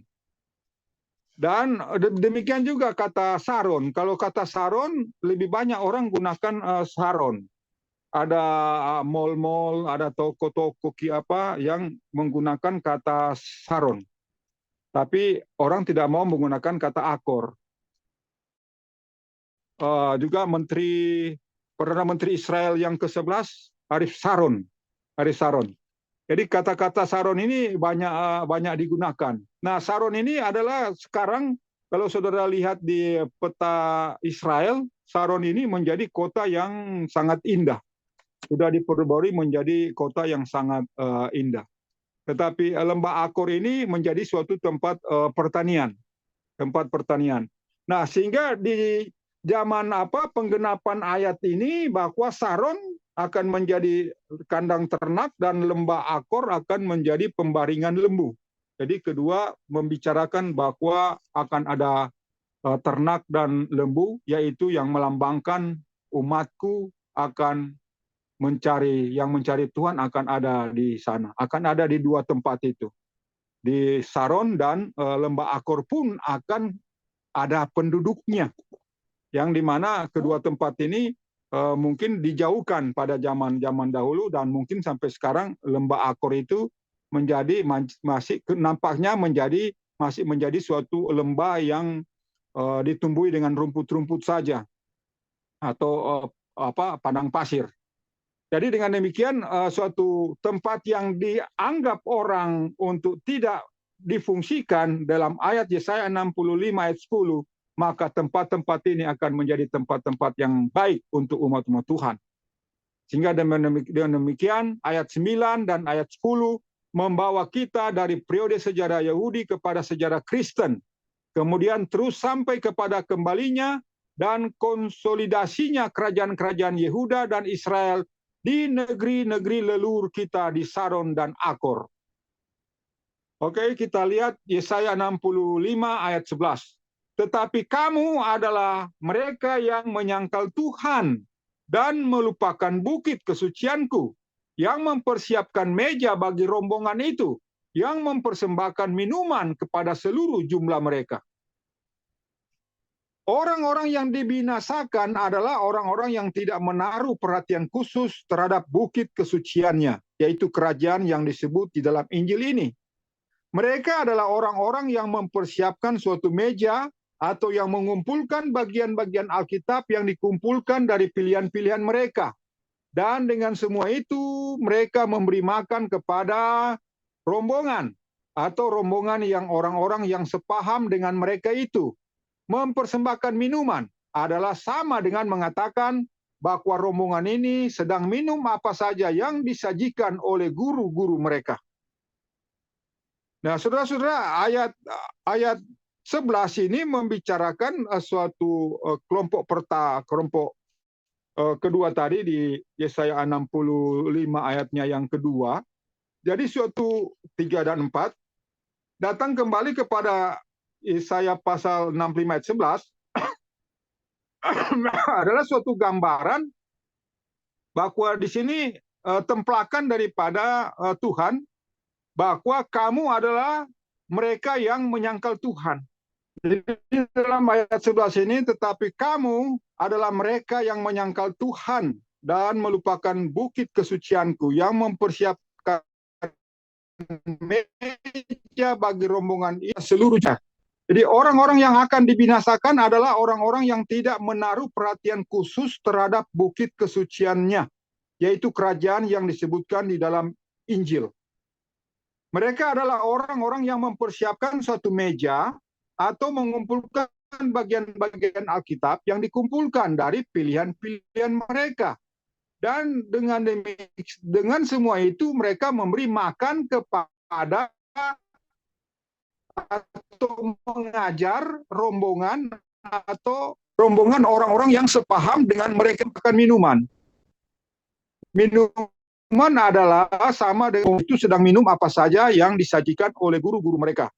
Dan demikian juga kata Saron. Kalau kata Saron, lebih banyak orang gunakan Saron. Ada mall-mall, ada toko-toko yang menggunakan kata Saron. Tapi orang tidak mau menggunakan kata Akor. Juga Perdana Menteri Israel yang ke-11, Arief Sharon. Jadi kata-kata Saron ini banyak digunakan. Nah, Saron ini adalah sekarang, kalau saudara lihat di peta Israel, Saron ini menjadi kota yang sangat indah. Sudah diperbarui menjadi kota yang sangat indah. Tetapi lembah Akor ini menjadi suatu tempat pertanian. Nah, sehingga di zaman penggenapan ayat ini bahwa Saron akan menjadi kandang ternak dan lembah Akor akan menjadi pembaringan lembu. Jadi kedua membicarakan bahwa akan ada ternak dan lembu, yaitu yang melambangkan umatku akan mencari Tuhan akan ada di sana. Akan ada di dua tempat itu. Di Saron dan lembah Akor pun akan ada penduduknya. Yang dimana kedua tempat ini mungkin dijauhkan pada zaman dahulu, dan mungkin sampai sekarang lembah Akor itu masih nampaknya masih menjadi suatu lembah yang ditumbuhi dengan rumput-rumput saja, atau padang pasir. Jadi dengan demikian suatu tempat yang dianggap orang untuk tidak difungsikan dalam ayat Yesaya 65 ayat 10, maka tempat-tempat ini akan menjadi tempat-tempat yang baik untuk umat-umat Tuhan. Sehingga dengan demikian ayat 9 dan ayat 10 membawa kita dari periode sejarah Yahudi kepada sejarah Kristen. Kemudian terus sampai kepada kembalinya dan konsolidasinya kerajaan-kerajaan Yehuda dan Israel di negeri-negeri leluhur kita di Saron dan Akor. Oke, kita lihat Yesaya 65 ayat 11. Tetapi kamu adalah mereka yang menyangkal Tuhan dan melupakan bukit kesucianku, yang mempersiapkan meja bagi rombongan itu, yang mempersembahkan minuman kepada seluruh jumlah mereka. Orang-orang yang dibinasakan adalah orang-orang yang tidak menaruh perhatian khusus terhadap bukit kesuciannya, yaitu kerajaan yang disebut di dalam Injil ini. Mereka adalah orang-orang yang mempersiapkan suatu meja atau yang mengumpulkan bagian-bagian Alkitab yang dikumpulkan dari pilihan-pilihan mereka. Dan dengan semua itu, mereka memberi makan kepada rombongan atau rombongan yang orang-orang yang sepaham dengan mereka itu. Mempersembahkan minuman adalah sama dengan mengatakan bahwa rombongan ini sedang minum apa saja yang disajikan oleh guru-guru mereka. Nah, saudara-saudara, ayat 11 ini membicarakan suatu kelompok kedua tadi di Yesaya 65 ayatnya yang kedua. Jadi suatu 3 dan 4 datang kembali kepada Yesaya pasal 65 ayat 11 adalah suatu gambaran bahwa di sini templakan daripada Tuhan bahwa kamu adalah mereka yang menyangkal Tuhan. Jadi dalam ayat 11 ini, tetapi kamu adalah mereka yang menyangkal Tuhan dan melupakan bukit kesucianku, yang mempersiapkan meja bagi rombongan seluruhnya. Jadi orang-orang yang akan dibinasakan adalah orang-orang yang tidak menaruh perhatian khusus terhadap bukit kesuciannya, yaitu kerajaan yang disebutkan di dalam Injil. Mereka adalah orang-orang yang mempersiapkan suatu meja atau mengumpulkan bagian-bagian Alkitab yang dikumpulkan dari pilihan-pilihan mereka. Dan dengan semua itu mereka memberi makan kepada atau mengajar rombongan atau rombongan orang-orang yang sepaham dengan mereka makan minuman. Minuman adalah sama dengan itu sedang minum apa saja yang disajikan oleh guru-guru mereka.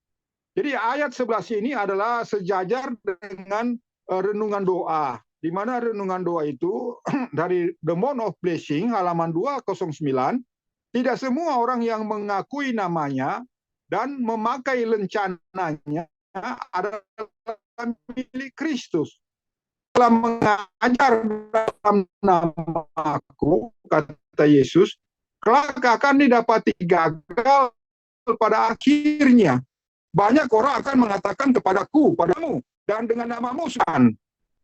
Jadi ayat 11 ini adalah sejajar dengan renungan doa, di mana renungan doa itu dari The Mount of Blessing halaman 209, tidak semua orang yang mengakui namanya dan memakai lencananya adalah milik Kristus. Telah mengajar dalam namaku, kata Yesus, kelak akan didapati gagal pada akhirnya. Banyak orang akan mengatakan kepadaku, padamu, dan dengan namamu,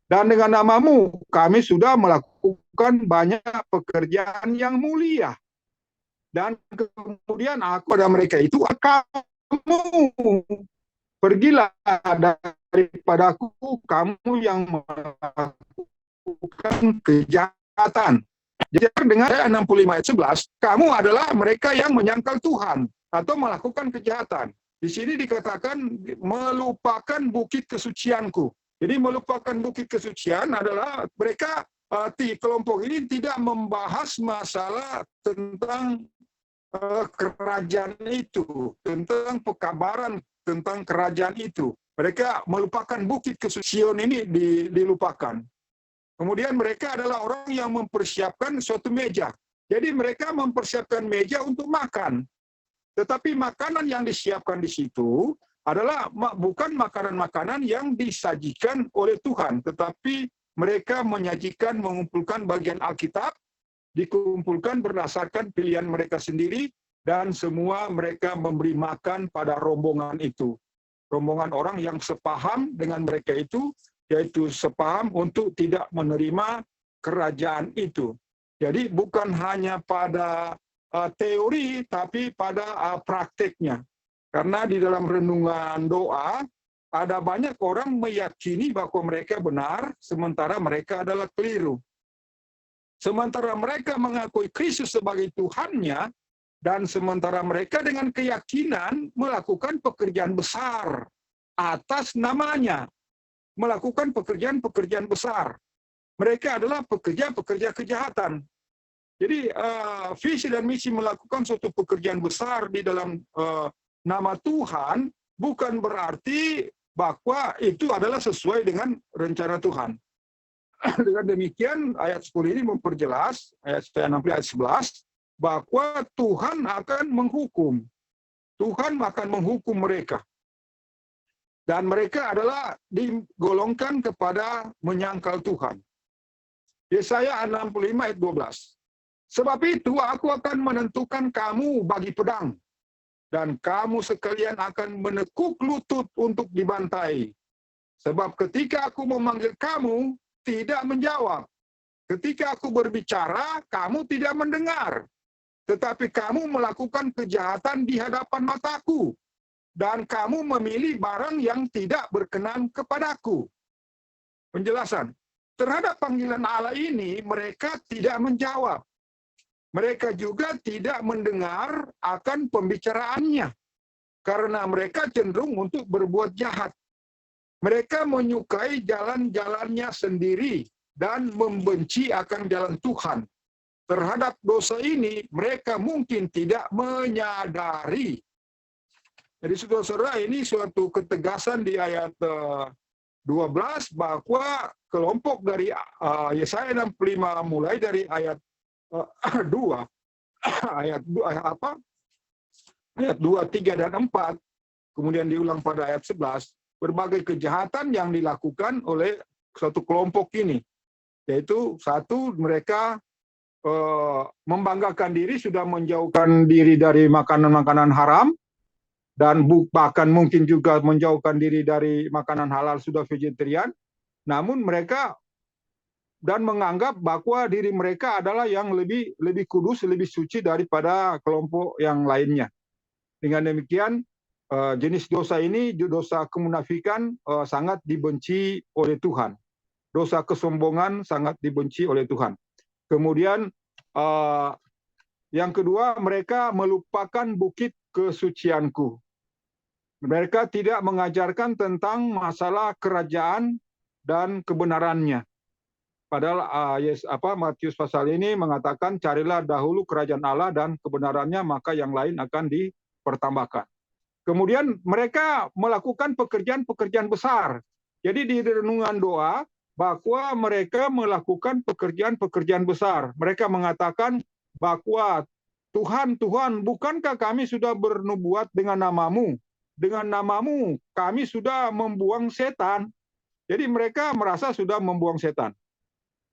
dan dengan namamu kami sudah melakukan banyak pekerjaan yang mulia. Dan kemudian aku pada mereka itu, kamu pergilah daripadaku, kamu yang melakukan kejahatan. Jadi dengan 65 ayat 11, kamu adalah mereka yang menyangkal Tuhan atau melakukan kejahatan. Di sini dikatakan melupakan bukit kesucianku. Jadi melupakan bukit kesucian adalah mereka kelompok ini tidak membahas masalah tentang kerajaan itu, tentang pekabaran tentang kerajaan itu. Mereka melupakan bukit kesucian ini dilupakan. Kemudian mereka adalah orang yang mempersiapkan suatu meja. Jadi mereka mempersiapkan meja untuk makan. Tetapi makanan yang disiapkan di situ adalah bukan makanan-makanan yang disajikan oleh Tuhan, tetapi mereka menyajikan, mengumpulkan bagian Alkitab, dikumpulkan berdasarkan pilihan mereka sendiri, dan semua mereka memberi makan pada rombongan itu. Rombongan orang yang sepaham dengan mereka itu, yaitu sepaham untuk tidak menerima kerajaan itu. Jadi bukan hanya pada teori, tapi pada prakteknya. Karena di dalam renungan doa, ada banyak orang meyakini bahwa mereka benar, sementara mereka adalah keliru. Sementara mereka mengakui Kristus sebagai Tuhannya, dan sementara mereka dengan keyakinan melakukan pekerjaan besar atas namanya, melakukan pekerjaan-pekerjaan besar. Mereka adalah pekerja-pekerja kejahatan. Jadi visi dan misi melakukan suatu pekerjaan besar di dalam nama Tuhan bukan berarti bahwa itu adalah sesuai dengan rencana Tuhan. Dengan demikian ayat 10 ini memperjelas, ayat 60 ayat 11, bahwa Tuhan akan menghukum. Tuhan akan menghukum mereka. Dan mereka adalah digolongkan kepada menyangkal Tuhan. Yesaya 65 ayat 12. Sebab itu aku akan menentukan kamu bagi pedang, dan kamu sekalian akan menekuk lutut untuk dibantai. Sebab ketika aku memanggil kamu, tidak menjawab. Ketika aku berbicara, kamu tidak mendengar. Tetapi kamu melakukan kejahatan di hadapan mataku, dan kamu memilih barang yang tidak berkenan kepadaku. Penjelasan. Terhadap panggilan Allah ini, mereka tidak menjawab. Mereka juga tidak mendengar akan pembicaraannya, karena mereka cenderung untuk berbuat jahat. Mereka menyukai jalan-jalannya sendiri dan membenci akan jalan Tuhan. Terhadap dosa ini, mereka mungkin tidak menyadari. Jadi saudara-saudara, ini suatu ketegasan di ayat 12 bahwa kelompok dari Yesaya 65 mulai dari ayat 2, ayat 2, 3, dan 4, kemudian diulang pada ayat 11, berbagai kejahatan yang dilakukan oleh suatu kelompok ini. Yaitu satu, mereka membanggakan diri sudah menjauhkan diri dari makanan-makanan haram, dan bahkan mungkin juga menjauhkan diri dari makanan halal, sudah vegetarian. Namun mereka dan menganggap bahwa diri mereka adalah yang lebih kudus, lebih suci daripada kelompok yang lainnya. Dengan demikian, jenis dosa ini, dosa kemunafikan, sangat dibenci oleh Tuhan. Dosa kesombongan sangat dibenci oleh Tuhan. Kemudian yang kedua, mereka melupakan bukit kesucianku. Mereka tidak mengajarkan tentang masalah kerajaan dan kebenarannya. Padahal Matius pasal ini mengatakan, carilah dahulu kerajaan Allah dan kebenarannya, maka yang lain akan dipertambahkan. Kemudian mereka melakukan pekerjaan-pekerjaan besar. Jadi di renungan doa, bahwa mereka melakukan pekerjaan-pekerjaan besar. Mereka mengatakan bahwa Tuhan, Tuhan, bukankah kami sudah bernubuat dengan namamu? Dengan namamu kami sudah membuang setan. Jadi mereka merasa sudah membuang setan.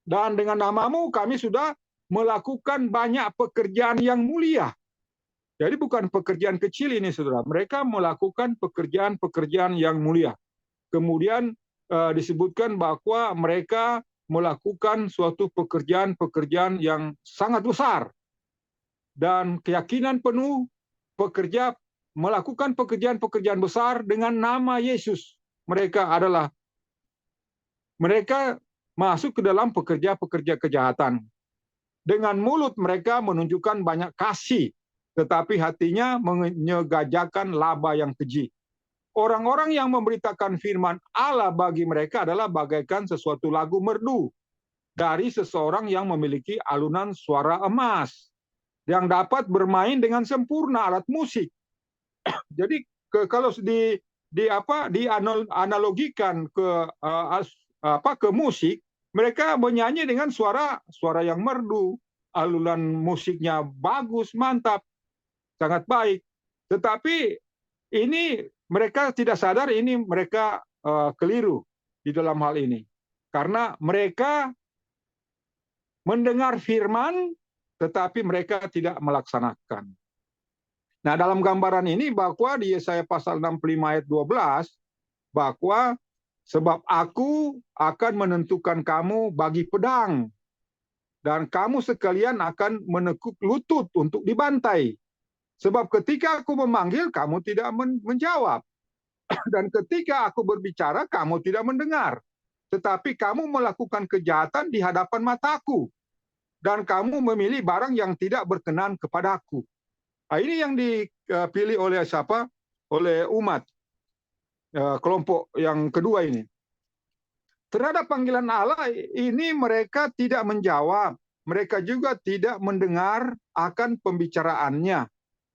Dan dengan namamu kami sudah melakukan banyak pekerjaan yang mulia. Jadi bukan pekerjaan kecil ini, saudara. Mereka melakukan pekerjaan-pekerjaan yang mulia. Kemudian disebutkan bahwa mereka melakukan suatu pekerjaan-pekerjaan yang sangat besar. Dan keyakinan penuh melakukan pekerjaan-pekerjaan besar dengan nama Yesus. Mereka masuk ke dalam pekerja-pekerja kejahatan. Dengan mulut mereka menunjukkan banyak kasih, tetapi hatinya menyegajakan laba yang keji. Orang-orang yang memberitakan firman Allah bagi mereka adalah bagaikan sesuatu lagu merdu dari seseorang yang memiliki alunan suara emas, yang dapat bermain dengan sempurna alat musik. Jadi kalau dianalogikan ke musik, mereka menyanyi dengan suara yang merdu, alunan musiknya bagus, mantap, sangat baik. Tetapi ini mereka tidak sadar, ini mereka keliru di dalam hal ini. Karena mereka mendengar firman, tetapi mereka tidak melaksanakan. Nah, dalam gambaran ini bahwa di Yesaya pasal 65 ayat 12, bahwa sebab aku akan menentukan kamu bagi pedang, dan kamu sekalian akan menekuk lutut untuk dibantai. Sebab ketika aku memanggil, kamu tidak menjawab. Dan ketika aku berbicara, kamu tidak mendengar. Tetapi kamu melakukan kejahatan di hadapan mataku. Dan kamu memilih barang yang tidak berkenan kepadaku. Nah, ini yang dipilih oleh siapa? Oleh umat. Kelompok yang kedua ini. Terhadap panggilan Allah ini mereka tidak menjawab. Mereka juga tidak mendengar akan pembicaraannya.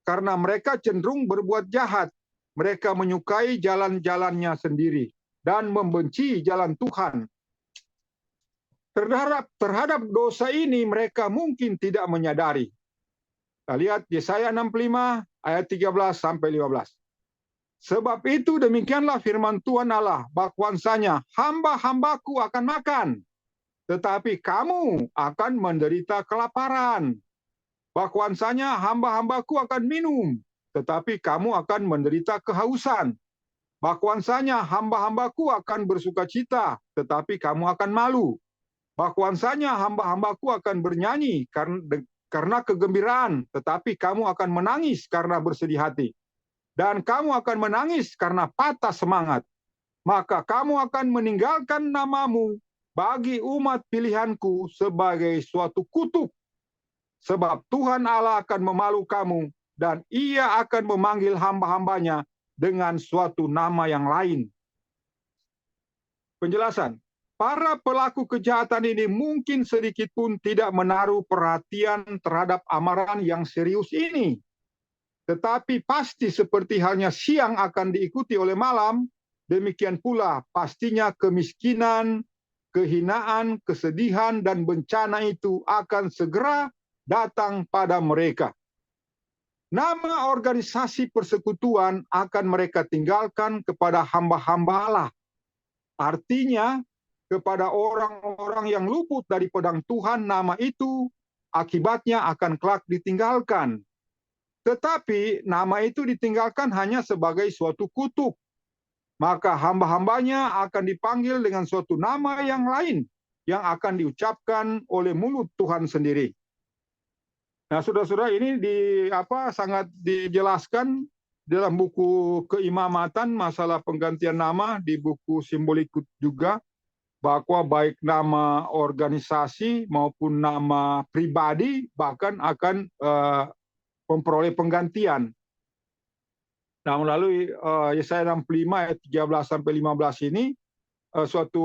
Karena mereka cenderung berbuat jahat. Mereka menyukai jalan-jalannya sendiri dan membenci jalan Tuhan. Terhadap dosa ini mereka mungkin tidak menyadari. Kita lihat Yesaya 65 ayat 13 sampai 15. Sebab itu demikianlah firman Tuhan Allah, bakwansanya, hamba-hambaku akan makan, tetapi kamu akan menderita kelaparan. Bakwansanya hamba-hambaku akan minum, tetapi kamu akan menderita kehausan. Bakwansanya hamba-hambaku akan bersukacita, tetapi kamu akan malu. Bakwansanya hamba-hambaku akan bernyanyi karena kegembiraan, tetapi kamu akan menangis karena bersedih hati. Dan kamu akan menangis karena patah semangat. Maka kamu akan meninggalkan namamu bagi umat pilihanku sebagai suatu kutuk. Sebab Tuhan Allah akan memalu kamu, dan Ia akan memanggil hamba-hambanya dengan suatu nama yang lain. Penjelasan. Para pelaku kejahatan ini mungkin sedikit pun tidak menaruh perhatian terhadap amaran yang serius ini. Tetapi pasti seperti halnya siang akan diikuti oleh malam, demikian pula pastinya kemiskinan, kehinaan, kesedihan, dan bencana itu akan segera datang pada mereka. Nama organisasi persekutuan akan mereka tinggalkan kepada hamba-hamba Allah. Artinya, kepada orang-orang yang luput dari pedang Tuhan, nama itu akibatnya akan kelak ditinggalkan. Tetapi nama itu ditinggalkan hanya sebagai suatu kutuk. Maka hamba-hambanya akan dipanggil dengan suatu nama yang lain yang akan diucapkan oleh mulut Tuhan sendiri. Nah, saudara-saudara, ini sangat dijelaskan dalam buku keimamatan masalah penggantian nama, di buku simbolik juga, bahwa baik nama organisasi maupun nama pribadi bahkan akan memperoleh penggantian. Nah, melalui Yesaya 65 ayat 13 sampai 15 ini suatu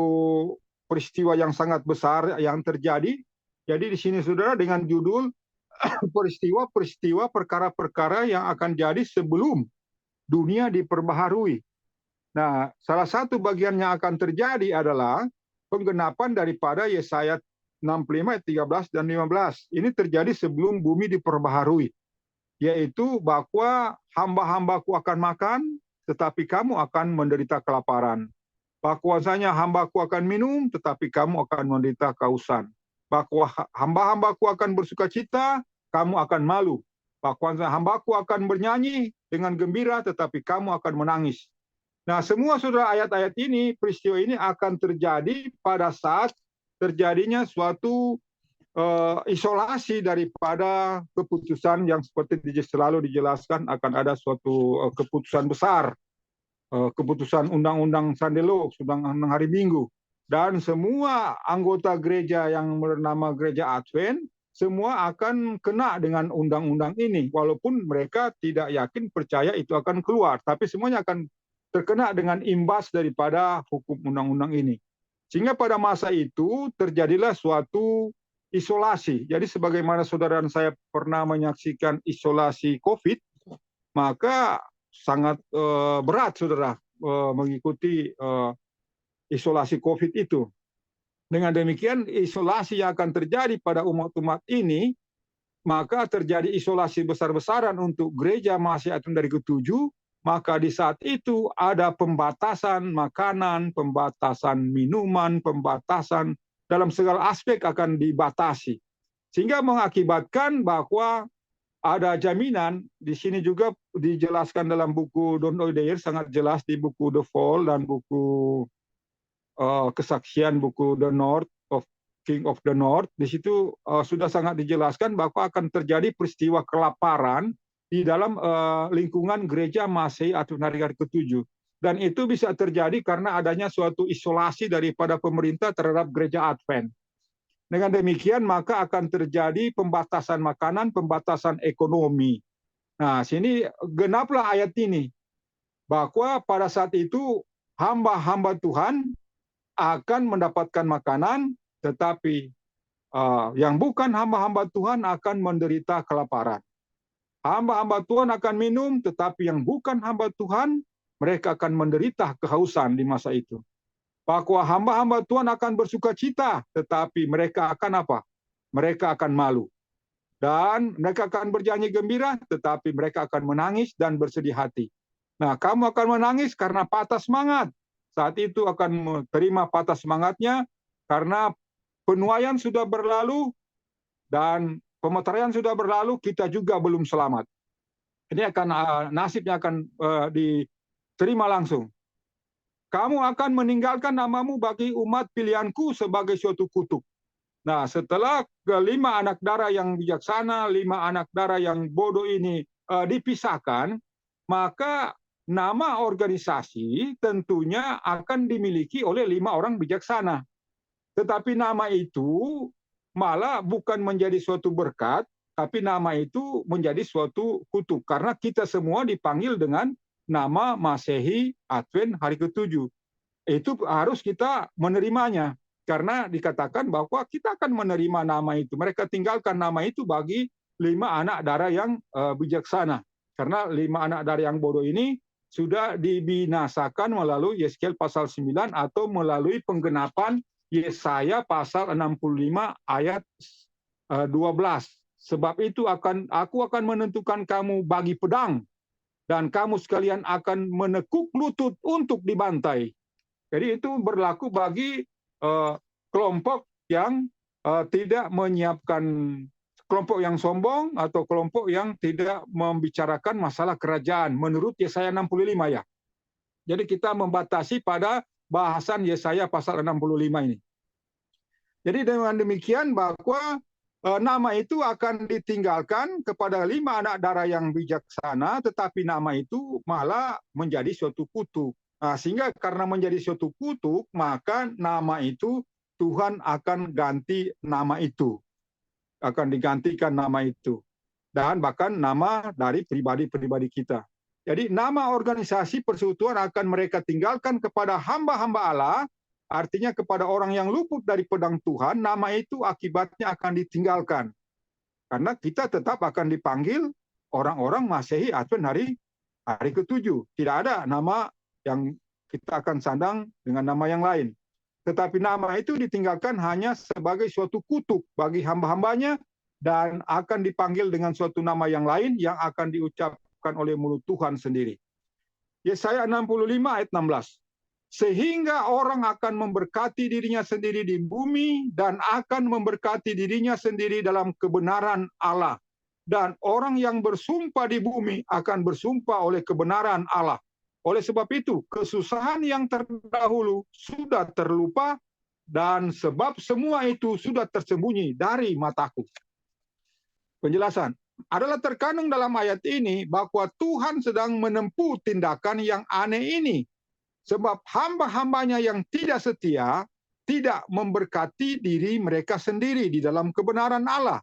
peristiwa yang sangat besar yang terjadi. Jadi di sini saudara dengan judul peristiwa-peristiwa perkara-perkara yang akan jadi sebelum dunia diperbaharui. Nah, salah satu bagian yang akan terjadi adalah penggenapan daripada Yesaya 65 ayat 13 dan 15. Ini terjadi sebelum bumi diperbaharui. Yaitu bahwa hamba-hambaku akan makan, tetapi kamu akan menderita kelaparan. Bahwasanya hambaku akan minum, tetapi kamu akan menderita kehausan. Bahwa hamba-hambaku akan bersukacita, kamu akan malu. Bahwasanya hambaku akan bernyanyi dengan gembira, tetapi kamu akan menangis. Nah, semua saudara ayat-ayat ini, peristiwa ini akan terjadi pada saat terjadinya suatu isolasi daripada keputusan yang seperti selalu dijelaskan akan ada suatu keputusan besar, keputusan undang-undang Sandelo, undang-undang hari Minggu, dan semua anggota gereja yang bernama Gereja Advent semua akan kena dengan undang-undang ini, walaupun mereka tidak yakin percaya itu akan keluar, tapi semuanya akan terkena dengan imbas daripada hukum undang-undang ini. Sehingga pada masa itu terjadilah suatu isolasi. Jadi sebagaimana saudara dan saya pernah menyaksikan isolasi COVID, maka sangat berat saudara mengikuti isolasi COVID itu. Dengan demikian isolasi yang akan terjadi pada umat-umat ini, maka terjadi isolasi besar-besaran untuk gereja Masih Advent dari ke-7, maka di saat itu ada pembatasan makanan, pembatasan minuman, pembatasan dalam segala aspek akan dibatasi. Sehingga mengakibatkan bahwa ada jaminan, di sini juga dijelaskan dalam buku Don't Oideir, sangat jelas di buku The Fall dan buku kesaksian, buku The North of King of the North, di situ sudah sangat dijelaskan bahwa akan terjadi peristiwa kelaparan di dalam lingkungan gereja Masehi Advent hari ke-7. Dan itu bisa terjadi karena adanya suatu isolasi daripada pemerintah terhadap gereja Advent. Dengan demikian maka akan terjadi pembatasan makanan, pembatasan ekonomi. Nah, sini genaplah ayat ini, bahwa pada saat itu hamba-hamba Tuhan akan mendapatkan makanan, tetapi yang bukan hamba-hamba Tuhan akan menderita kelaparan. Hamba-hamba Tuhan akan minum, tetapi yang bukan hamba Tuhan, mereka akan menderita kehausan di masa itu. Bahwa hamba-hamba Tuhan akan bersuka cita, tetapi mereka akan apa? Mereka akan malu. Dan mereka akan bernyanyi gembira, tetapi mereka akan menangis dan bersedih hati. Nah, kamu akan menangis karena patah semangat. Saat itu akan menerima patah semangatnya, karena penuaian sudah berlalu, dan pemeteraian sudah berlalu, kita juga belum selamat. Ini akan nasibnya akan diterima langsung. Kamu akan meninggalkan namamu bagi umat pilihanku sebagai suatu kutuk. Nah, setelah kelima anak darah yang bijaksana, 5 anak darah yang bodoh ini dipisahkan, maka nama organisasi tentunya akan dimiliki oleh 5 orang bijaksana. Tetapi nama itu malah bukan menjadi suatu berkat, tapi nama itu menjadi suatu kutuk. Karena kita semua dipanggil dengan nama Masehi Advent hari ke-7. Itu harus kita menerimanya. Karena dikatakan bahwa kita akan menerima nama itu. Mereka tinggalkan nama itu bagi 5 anak darah yang bijaksana. Karena 5 anak darah yang bodoh ini sudah dibinasakan melalui Yeskiel pasal 9 atau melalui penggenapan Yesaya pasal 65 ayat 12. Sebab itu aku akan menentukan kamu bagi pedang, dan kamu sekalian akan menekuk lutut untuk dibantai. Jadi itu berlaku bagi kelompok yang tidak menyiapkan, kelompok yang sombong atau kelompok yang tidak membicarakan masalah kerajaan menurut Yesaya 65 ya. Jadi kita membatasi pada bahasan Yesaya pasal 65 ini. Jadi dengan demikian bahwa nama itu akan ditinggalkan kepada 5 anak darah yang bijaksana, tetapi nama itu malah menjadi suatu kutuk. Nah, sehingga karena menjadi suatu kutuk, maka nama itu Tuhan akan ganti nama itu. Akan digantikan nama itu. Dan bahkan nama dari pribadi-pribadi kita. Jadi nama organisasi persekutuan akan mereka tinggalkan kepada hamba-hamba Allah, artinya kepada orang yang luput dari pedang Tuhan, nama itu akibatnya akan ditinggalkan. Karena kita tetap akan dipanggil orang-orang Masehi Advent hari ke-7. Tidak ada nama yang kita akan sandang dengan nama yang lain. Tetapi nama itu ditinggalkan hanya sebagai suatu kutuk bagi hamba-hambanya, dan akan dipanggil dengan suatu nama yang lain yang akan diucapkan oleh mulut Tuhan sendiri. Yesaya 65 ayat 16. Sehingga orang akan memberkati dirinya sendiri di bumi dan akan memberkati dirinya sendiri dalam kebenaran Allah. Dan orang yang bersumpah di bumi akan bersumpah oleh kebenaran Allah. Oleh sebab itu, kesusahan yang terdahulu sudah terlupa, dan sebab semua itu sudah tersembunyi dari mataku. Penjelasan adalah terkandung dalam ayat ini bahwa Tuhan sedang menempuh tindakan yang aneh ini. Sebab hamba-hambanya yang tidak setia tidak memberkati diri mereka sendiri di dalam kebenaran Allah.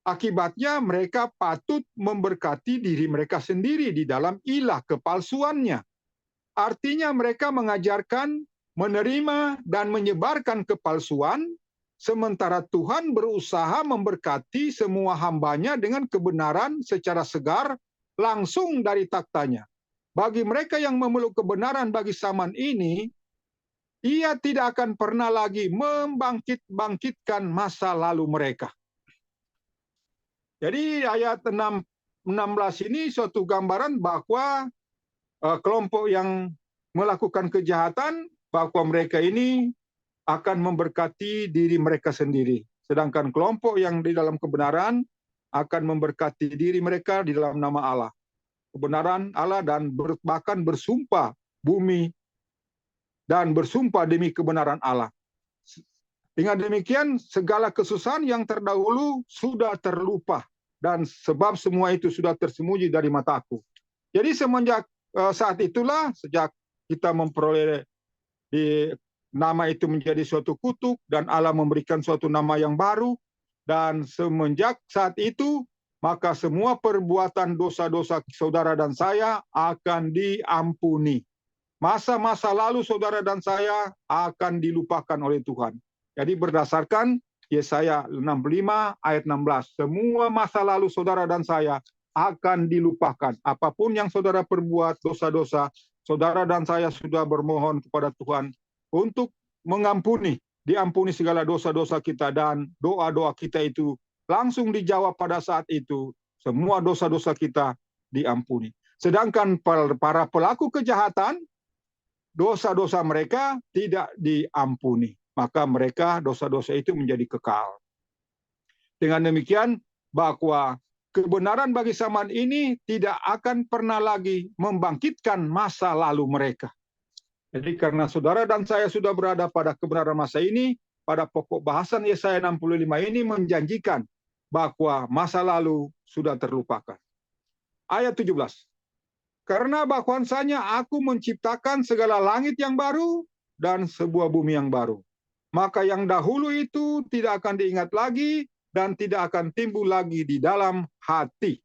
Akibatnya mereka patut memberkati diri mereka sendiri di dalam ilah kepalsuannya. Artinya mereka mengajarkan, menerima, dan menyebarkan kepalsuan, sementara Tuhan berusaha memberkati semua hambanya dengan kebenaran secara segar langsung dari taktanya. Bagi mereka yang memeluk kebenaran bagi zaman ini, ia tidak akan pernah lagi membangkitkan masa lalu mereka. Jadi ayat 16 ini suatu gambaran bahwa kelompok yang melakukan kejahatan, bahwa mereka ini akan memberkati diri mereka sendiri. Sedangkan kelompok yang di dalam kebenaran akan memberkati diri mereka di dalam nama Allah. Kebenaran Allah, dan bahkan bersumpah bumi dan bersumpah demi kebenaran Allah. Dengan demikian segala kesusahan yang terdahulu sudah terlupa, dan sebab semua itu sudah tersembunyi dari mataku. Jadi semenjak saat itulah, sejak kita memperoleh di nama itu menjadi suatu kutuk, dan Allah memberikan suatu nama yang baru, dan semenjak saat itu maka semua perbuatan dosa-dosa saudara dan saya akan diampuni. Masa-masa lalu saudara dan saya akan dilupakan oleh Tuhan. Jadi berdasarkan Yesaya 65 ayat 16, semua masa lalu saudara dan saya akan dilupakan. Apapun yang saudara perbuat, dosa-dosa, saudara dan saya sudah bermohon kepada Tuhan untuk mengampuni, diampuni segala dosa-dosa kita, dan doa-doa kita itu langsung dijawab pada saat itu. Semua dosa-dosa kita diampuni. Sedangkan para pelaku kejahatan, dosa-dosa mereka tidak diampuni. Maka mereka dosa-dosa itu menjadi kekal. Dengan demikian, bahwa kebenaran bagi zaman ini tidak akan pernah lagi membangkitkan masa lalu mereka. Jadi karena saudara dan saya sudah berada pada kebenaran masa ini, pada pokok bahasan Yesaya 65 ini menjanjikan bahwa masa lalu sudah terlupakan. Ayat 17. Karena bahwasanya aku menciptakan segala langit yang baru dan sebuah bumi yang baru. Maka yang dahulu itu tidak akan diingat lagi dan tidak akan timbul lagi di dalam hati.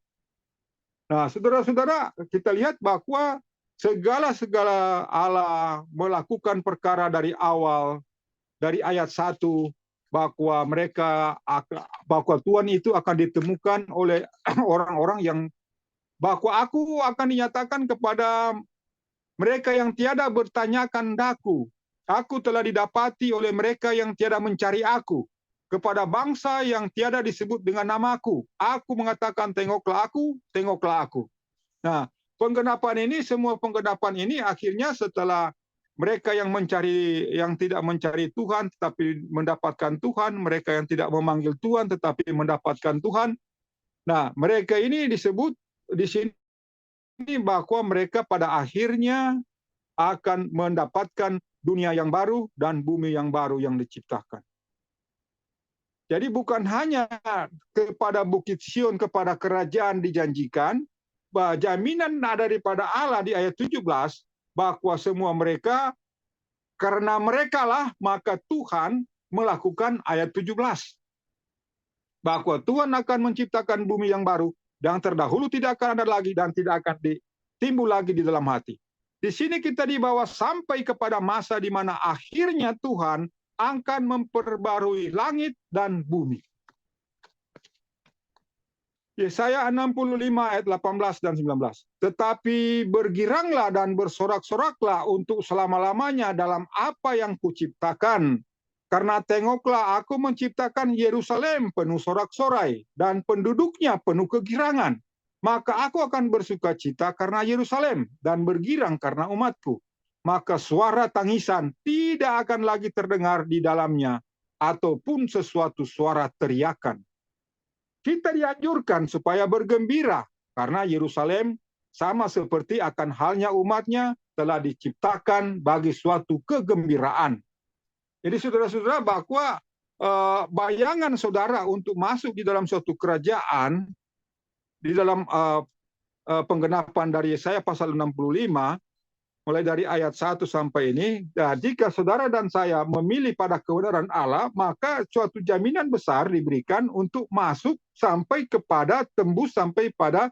Nah, saudara-saudara, kita lihat bahwa segala Allah melakukan perkara dari awal, dari ayat 1, bahwa Tuhan itu akan ditemukan oleh orang-orang yang, bahwa aku akan dinyatakan kepada mereka yang tiada bertanyakan daku. Aku telah didapati oleh mereka yang tiada mencari aku. Kepada bangsa yang tiada disebut dengan namaku, aku mengatakan tengoklah aku, tengoklah aku. Nah, semua penggenapan ini akhirnya setelah mereka yang tidak mencari Tuhan tetapi mendapatkan Tuhan, mereka yang tidak memanggil Tuhan tetapi mendapatkan Tuhan. Nah, mereka ini disebut di sini bahwa mereka pada akhirnya akan mendapatkan dunia yang baru dan bumi yang baru yang diciptakan. Jadi bukan hanya kepada Bukit Sion, kepada kerajaan dijanjikan, bahwa jaminan daripada Allah di ayat 17, bahwa semua mereka, karena mereka lah, maka Tuhan melakukan ayat 17. Bahwa Tuhan akan menciptakan bumi yang baru, yang terdahulu tidak akan ada lagi dan tidak akan timbul lagi di dalam hati. Di sini kita dibawa sampai kepada masa di mana akhirnya Tuhan akan memperbarui langit dan bumi. Yesaya 65 ayat 18 dan 19. Tetapi bergiranglah dan bersorak-soraklah untuk selama-lamanya dalam apa yang kuciptakan. Karena tengoklah aku menciptakan Yerusalem penuh sorak-sorai dan penduduknya penuh kegirangan. Maka aku akan bersuka cita karena Yerusalem dan bergirang karena umatku. Maka suara tangisan tidak akan lagi terdengar di dalamnya, ataupun sesuatu suara teriakan. Kita dianjurkan supaya bergembira, karena Yerusalem sama seperti akan halnya umatnya telah diciptakan bagi suatu kegembiraan. Jadi saudara-saudara, bahwa bayangan saudara untuk masuk di dalam suatu kerajaan, di dalam penggenapan dari Yesaya pasal 65, mulai dari ayat 1 sampai ini, jika saudara dan saya memilih pada kebenaran Allah, maka suatu jaminan besar diberikan untuk masuk sampai kepada tembus sampai pada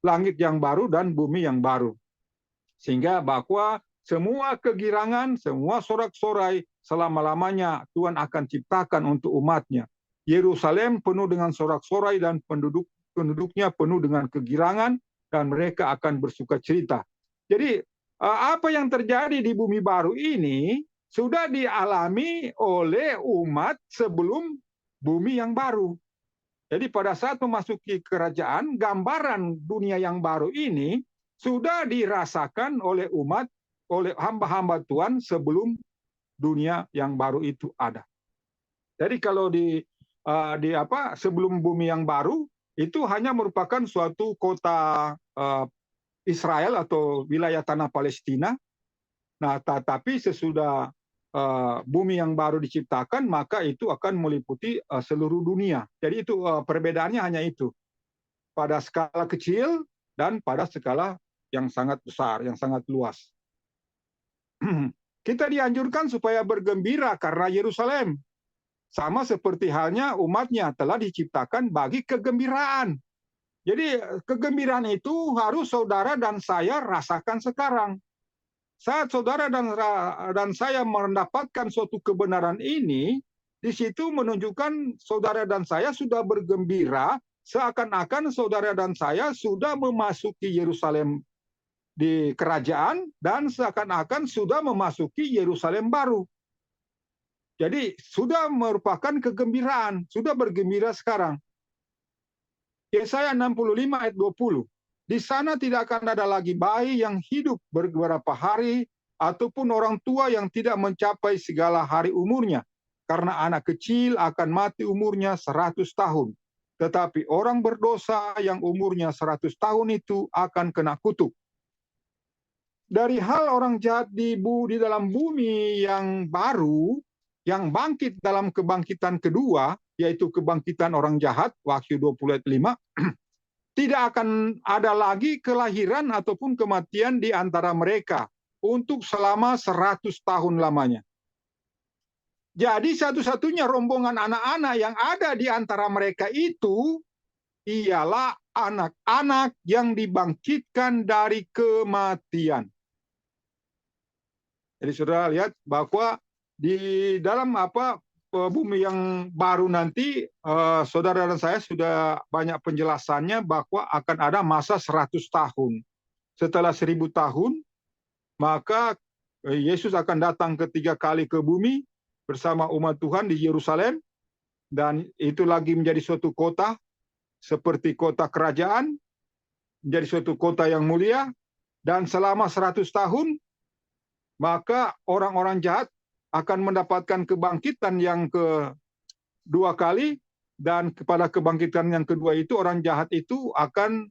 langit yang baru dan bumi yang baru. Sehingga bahwa semua kegirangan, semua sorak-sorai selama-lamanya Tuhan akan ciptakan untuk umatnya. Yerusalem penuh dengan sorak-sorai dan penduduknya penuh dengan kegirangan, dan mereka akan bersuka cerita. Jadi apa yang terjadi di bumi baru ini sudah dialami oleh umat sebelum bumi yang baru. Jadi pada saat memasuki kerajaan, gambaran dunia yang baru ini sudah dirasakan oleh umat, oleh hamba-hamba Tuhan sebelum dunia yang baru itu ada. Jadi kalau sebelum bumi yang baru itu hanya merupakan suatu kota Israel atau wilayah tanah Palestina. Nah, tetapi sesudah bumi yang baru diciptakan, maka itu akan meliputi seluruh dunia. Jadi itu perbedaannya hanya itu. Pada skala kecil dan pada skala yang sangat besar, yang sangat luas. Kita dianjurkan supaya bergembira karena Yerusalem. Sama seperti halnya umatnya telah diciptakan bagi kegembiraan. Jadi kegembiraan itu harus saudara dan saya rasakan sekarang. Saat saudara dan saya mendapatkan suatu kebenaran ini, di situ menunjukkan saudara dan saya sudah bergembira, seakan-akan saudara dan saya sudah memasuki Yerusalem di kerajaan dan seakan-akan sudah memasuki Yerusalem baru. Jadi sudah merupakan kegembiraan, sudah bergembira sekarang. Yesaya 65 ayat 20. Di sana tidak akan ada lagi bayi yang hidup beberapa hari ataupun orang tua yang tidak mencapai segala hari umurnya, karena anak kecil akan mati umurnya 100 tahun. Tetapi orang berdosa yang umurnya 100 tahun itu akan kena kutuk. Dari hal orang jahat di dalam bumi yang baru, yang bangkit dalam kebangkitan kedua, yaitu kebangkitan orang jahat, Wahyu 20 ayat 5, tidak akan ada lagi kelahiran ataupun kematian di antara mereka untuk selama 100 tahun lamanya. Jadi satu-satunya rombongan anak-anak yang ada di antara mereka itu ialah anak-anak yang dibangkitkan dari kematian. Jadi saudara lihat bahwa di dalam bumi yang baru nanti, saudara dan saya sudah banyak penjelasannya bahwa akan ada masa 100 tahun. Setelah 1000 tahun, maka Yesus akan datang ketiga kali ke bumi bersama umat Tuhan di Yerusalem, dan itu lagi menjadi suatu kota seperti kota kerajaan, menjadi suatu kota yang mulia, dan selama 100 tahun maka orang-orang jahat akan mendapatkan kebangkitan yang kedua kali, dan kepada kebangkitan yang kedua itu orang jahat itu akan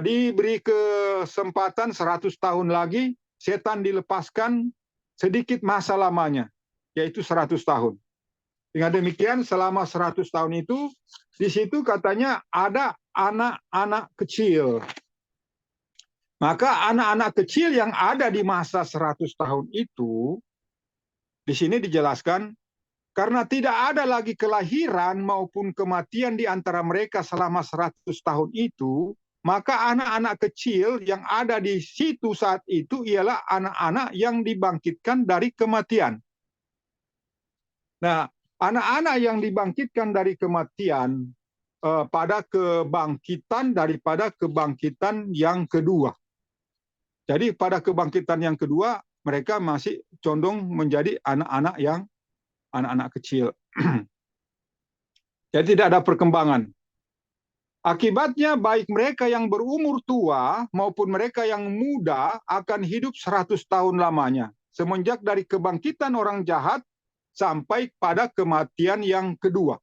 diberi kesempatan 100 tahun lagi, setan dilepaskan sedikit masa lamanya, yaitu 100 tahun. Dengan demikian selama 100 tahun itu, di situ katanya ada anak-anak kecil. Maka anak-anak kecil yang ada di masa 100 tahun itu, di sini dijelaskan, karena tidak ada lagi kelahiran maupun kematian di antara mereka selama 100 tahun itu, maka anak-anak kecil yang ada di situ saat itu ialah anak-anak yang dibangkitkan dari kematian. Nah, anak-anak yang dibangkitkan dari kematian pada kebangkitan daripada kebangkitan yang kedua. Jadi pada kebangkitan yang kedua, mereka masih condong menjadi anak-anak kecil. Jadi tidak ada perkembangan. Akibatnya baik mereka yang berumur tua maupun mereka yang muda akan hidup 100 tahun lamanya. Semenjak dari kebangkitan orang jahat sampai pada kematian yang kedua.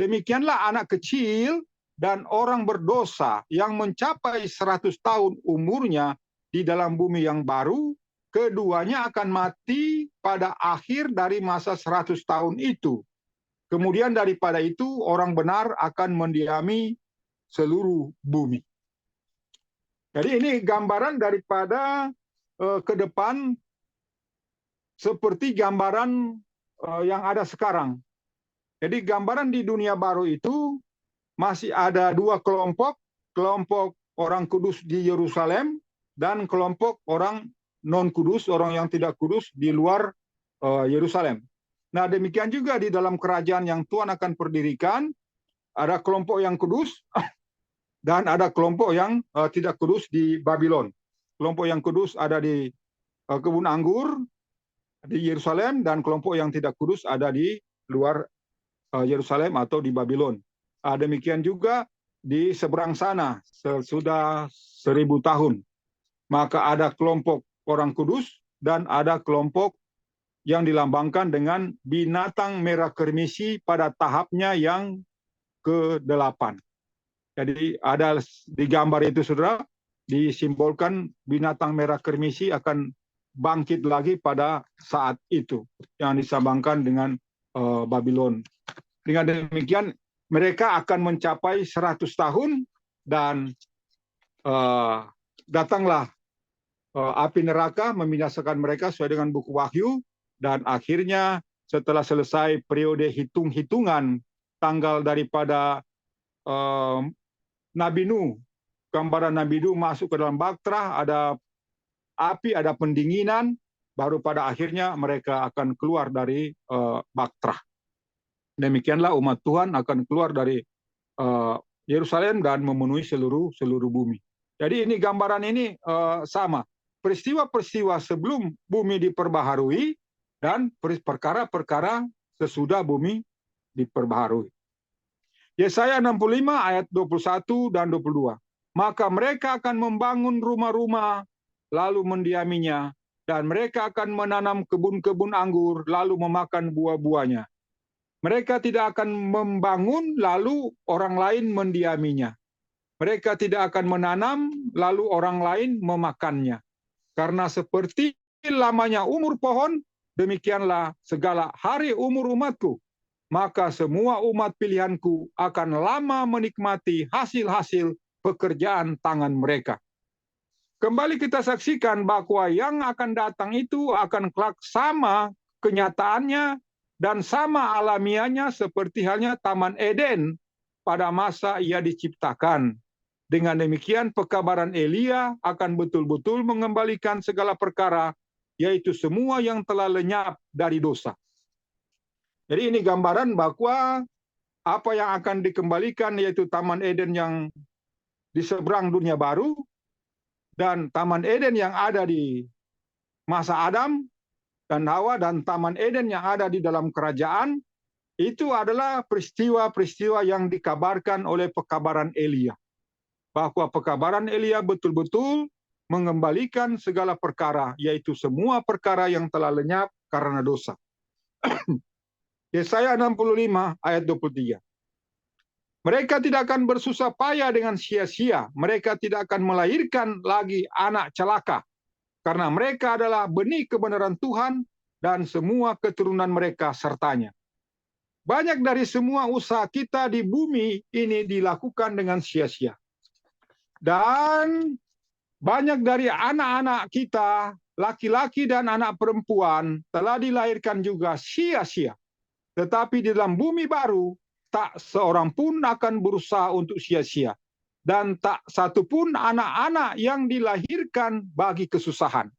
Demikianlah anak kecil dan orang berdosa yang mencapai 100 tahun umurnya di dalam bumi yang baru, keduanya akan mati pada akhir dari masa 100 tahun itu. Kemudian daripada itu, orang benar akan mendiami seluruh bumi. Jadi ini gambaran daripada ke depan seperti gambaran yang ada sekarang. Jadi gambaran di dunia baru itu masih ada dua kelompok, kelompok orang kudus di Yerusalem, dan kelompok orang non-kudus, orang yang tidak kudus di luar Yerusalem. Nah, demikian juga di dalam kerajaan yang Tuhan akan perdirikan, ada kelompok yang kudus dan ada kelompok yang tidak kudus di Babylon. Kelompok yang kudus ada di kebun anggur di Yerusalem, dan kelompok yang tidak kudus ada di luar Yerusalem atau di Babylon. Demikian juga di seberang sana, sudah 1000 tahun. Maka ada kelompok orang kudus dan ada kelompok yang dilambangkan dengan binatang merah kermisi pada tahapnya yang ke-8. Jadi ada di gambar itu, saudara, disimbolkan binatang merah kermisi akan bangkit lagi pada saat itu yang disabangkan dengan Babylon. Dengan demikian mereka akan mencapai 100 tahun dan datanglah api neraka membinasakan mereka sesuai dengan buku Wahyu, dan akhirnya setelah selesai periode hitung-hitungan tanggal daripada Nabi Nuh, gambaran Nabi Nuh masuk ke dalam bahtera, ada api, ada pendinginan, baru pada akhirnya mereka akan keluar dari bahtera. Demikianlah umat Tuhan akan keluar dari Yerusalem dan memenuhi seluruh bumi. Jadi ini gambaran ini sama. Peristiwa-peristiwa sebelum bumi diperbaharui dan perkara-perkara sesudah bumi diperbaharui. Yesaya 65 ayat 21 dan 22. Maka mereka akan membangun rumah-rumah lalu mendiaminya, dan mereka akan menanam kebun-kebun anggur lalu memakan buah-buahnya. Mereka tidak akan membangun lalu orang lain mendiaminya. Mereka tidak akan menanam lalu orang lain memakannya. Karena seperti lamanya umur pohon, demikianlah segala hari umur umatku. Maka semua umat pilihanku akan lama menikmati hasil-hasil pekerjaan tangan mereka. Kembali kita saksikan bahwa yang akan datang itu akan kelak sama kenyataannya dan sama alamiahnya seperti halnya Taman Eden pada masa ia diciptakan. Dengan demikian pekabaran Elia akan betul-betul mengembalikan segala perkara, yaitu semua yang telah lenyap dari dosa. Jadi ini gambaran bahwa apa yang akan dikembalikan yaitu Taman Eden yang di seberang dunia baru, dan Taman Eden yang ada di masa Adam dan Hawa, dan Taman Eden yang ada di dalam kerajaan, itu adalah peristiwa-peristiwa yang dikabarkan oleh pekabaran Elia. Bahwa pekabaran Elia betul-betul mengembalikan segala perkara, yaitu semua perkara yang telah lenyap karena dosa. Yesaya 65 ayat 23. Mereka tidak akan bersusah payah dengan sia-sia. Mereka tidak akan melahirkan lagi anak celaka. Karena mereka adalah benih kebenaran Tuhan dan semua keturunan mereka sertanya. Banyak dari semua usaha kita di bumi ini dilakukan dengan sia-sia. Dan banyak dari anak-anak kita, laki-laki dan anak perempuan, telah dilahirkan juga sia-sia. Tetapi di dalam bumi baru, tak seorang pun akan berusaha untuk sia-sia. Dan tak satu pun anak-anak yang dilahirkan bagi kesusahan.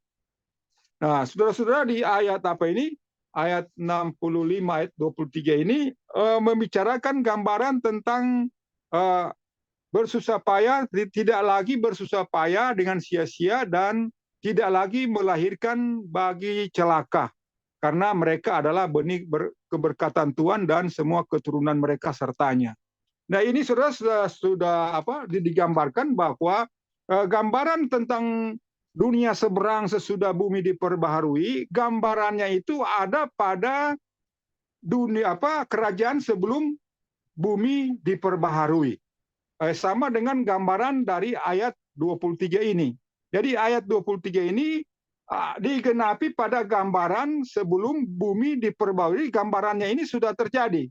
Nah, saudara-saudara, di ayat apa ini? Ayat 65 ayat 23 ini membicarakan gambaran tentang bersusah payah, tidak lagi bersusah payah dengan sia-sia dan tidak lagi melahirkan bagi celaka. Karena mereka adalah benih keberkatan Tuhan dan semua keturunan mereka sertanya. Nah ini sudah digambarkan bahwa gambaran tentang dunia seberang sesudah bumi diperbaharui, gambarannya itu ada pada dunia kerajaan sebelum bumi diperbaharui. Sama dengan gambaran dari ayat 23 ini. Jadi ayat 23 ini digenapi pada gambaran sebelum bumi diperbaharui. Gambarannya ini sudah terjadi.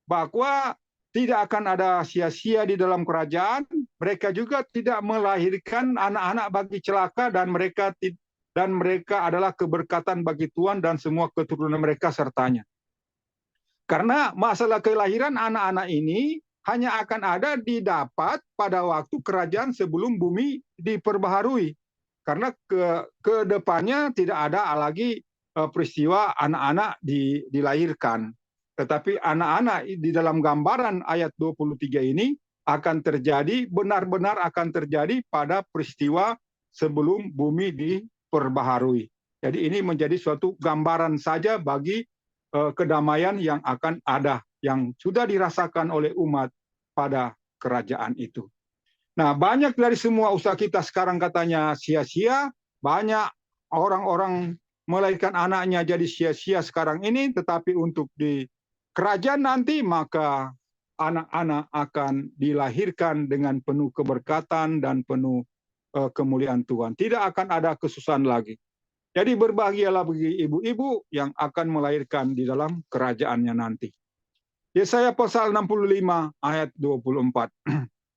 Bahwa tidak akan ada sia-sia di dalam kerajaan. Mereka juga tidak melahirkan anak-anak bagi celaka, dan mereka adalah keberkatan bagi Tuhan dan semua keturunan mereka sertanya. Karena masalah kelahiran anak-anak ini hanya akan ada didapat pada waktu kerajaan sebelum bumi diperbaharui. Karena ke depannya tidak ada lagi peristiwa anak-anak dilahirkan. Tetapi anak-anak di dalam gambaran ayat 23 ini akan terjadi, benar-benar akan terjadi pada peristiwa sebelum bumi diperbaharui. Jadi ini menjadi suatu gambaran saja bagi kedamaian yang akan ada, yang sudah dirasakan oleh umat pada kerajaan itu. Nah, banyak dari semua usaha kita sekarang katanya sia-sia, banyak orang-orang melahirkan anaknya jadi sia-sia sekarang ini, tetapi untuk di kerajaan nanti maka anak-anak akan dilahirkan dengan penuh keberkatan dan penuh kemuliaan Tuhan. Tidak akan ada kesusahan lagi. Jadi berbahagialah bagi ibu-ibu yang akan melahirkan di dalam kerajaannya nanti. Yesaya pasal 65 ayat 24.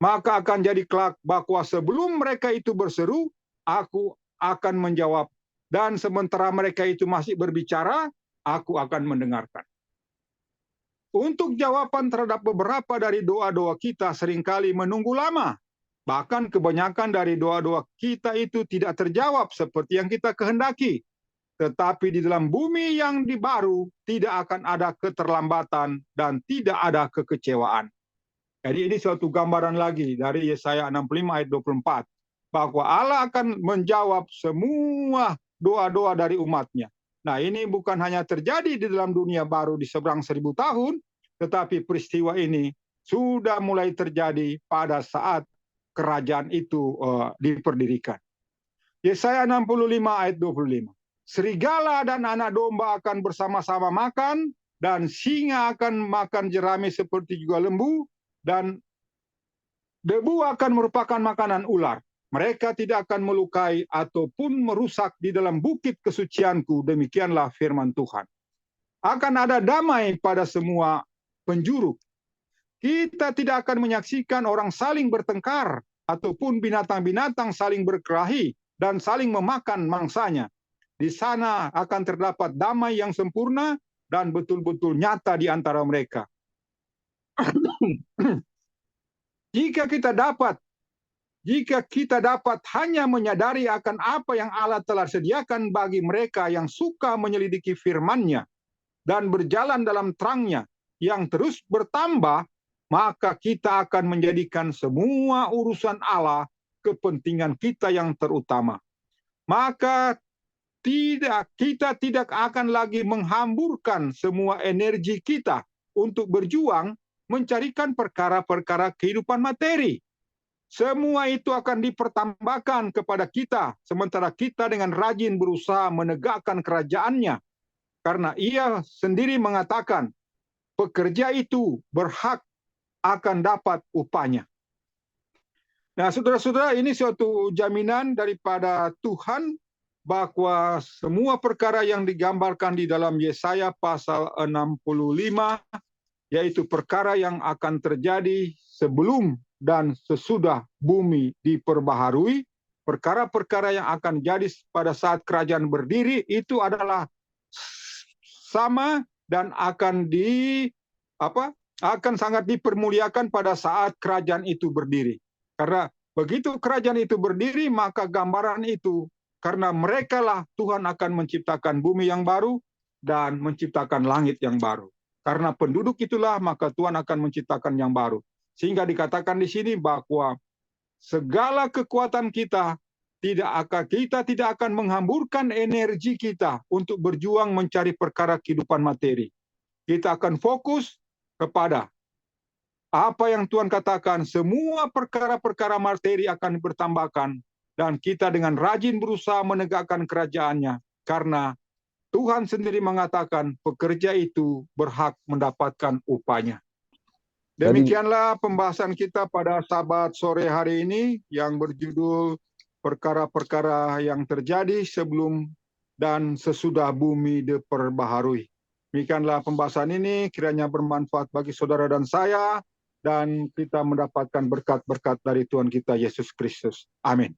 Maka akan jadi kelak bahwa sebelum mereka itu berseru, aku akan menjawab. Dan sementara mereka itu masih berbicara, aku akan mendengarkan. Untuk jawaban terhadap beberapa dari doa-doa kita seringkali menunggu lama. Bahkan kebanyakan dari doa-doa kita itu tidak terjawab seperti yang kita kehendaki. Tetapi di dalam bumi yang baru tidak akan ada keterlambatan dan tidak ada kekecewaan. Jadi ini suatu gambaran lagi dari Yesaya 65 ayat 24. Bahwa Allah akan menjawab semua doa-doa dari umatnya. Nah ini bukan hanya terjadi di dalam dunia baru di seberang 1000 tahun, tetapi peristiwa ini sudah mulai terjadi pada saat kerajaan itu diperdirikan. Yesaya 65 ayat 25. Serigala dan anak domba akan bersama-sama makan, dan singa akan makan jerami seperti juga lembu, dan debu akan merupakan makanan ular. Mereka tidak akan melukai ataupun merusak di dalam bukit kesucianku. Demikianlah firman Tuhan. Akan ada damai pada semua penjuru. Kita tidak akan menyaksikan orang saling bertengkar ataupun binatang-binatang saling berkelahi dan saling memakan mangsanya. Di sana akan terdapat damai yang sempurna dan betul-betul nyata di antara mereka. Jika kita dapat hanya menyadari akan apa yang Allah telah sediakan bagi mereka yang suka menyelidiki firman-Nya dan berjalan dalam terang-Nya yang terus bertambah, maka kita akan menjadikan semua urusan Allah kepentingan kita yang terutama. Maka kita tidak akan lagi menghamburkan semua energi kita untuk berjuang mencarikan perkara-perkara kehidupan materi. Semua itu akan dipertambahkan kepada kita, sementara kita dengan rajin berusaha menegakkan kerajaan-Nya. Karena Ia sendiri mengatakan, pekerja itu berhak akan dapat upahnya. Nah, saudara-saudara, ini suatu jaminan daripada Tuhan bahwa semua perkara yang digambarkan di dalam Yesaya pasal 65, yaitu perkara yang akan terjadi sebelum dan sesudah bumi diperbaharui, perkara-perkara yang akan jadi pada saat kerajaan berdiri itu adalah sama dan akan sangat dipermuliakan pada saat kerajaan itu berdiri. Karena begitu kerajaan itu berdiri, maka gambaran itu, karena merekalah Tuhan akan menciptakan bumi yang baru dan menciptakan langit yang baru. Karena penduduk itulah, maka Tuhan akan menciptakan yang baru. Sehingga dikatakan di sini bahwa segala kekuatan kita tidak akan menghamburkan energi kita untuk berjuang mencari perkara kehidupan materi. Kita akan fokus kepada apa yang Tuhan katakan, semua perkara-perkara materi akan bertambahkan, dan kita dengan rajin berusaha menegakkan kerajaan-Nya, karena Tuhan sendiri mengatakan pekerja itu berhak mendapatkan upahnya. Demikianlah pembahasan kita pada Sabat sore hari ini yang berjudul perkara-perkara yang terjadi sebelum dan sesudah bumi diperbaharui. Demikianlah pembahasan ini, kiranya bermanfaat bagi saudara dan saya, dan kita mendapatkan berkat-berkat dari Tuhan kita Yesus Kristus. Amin.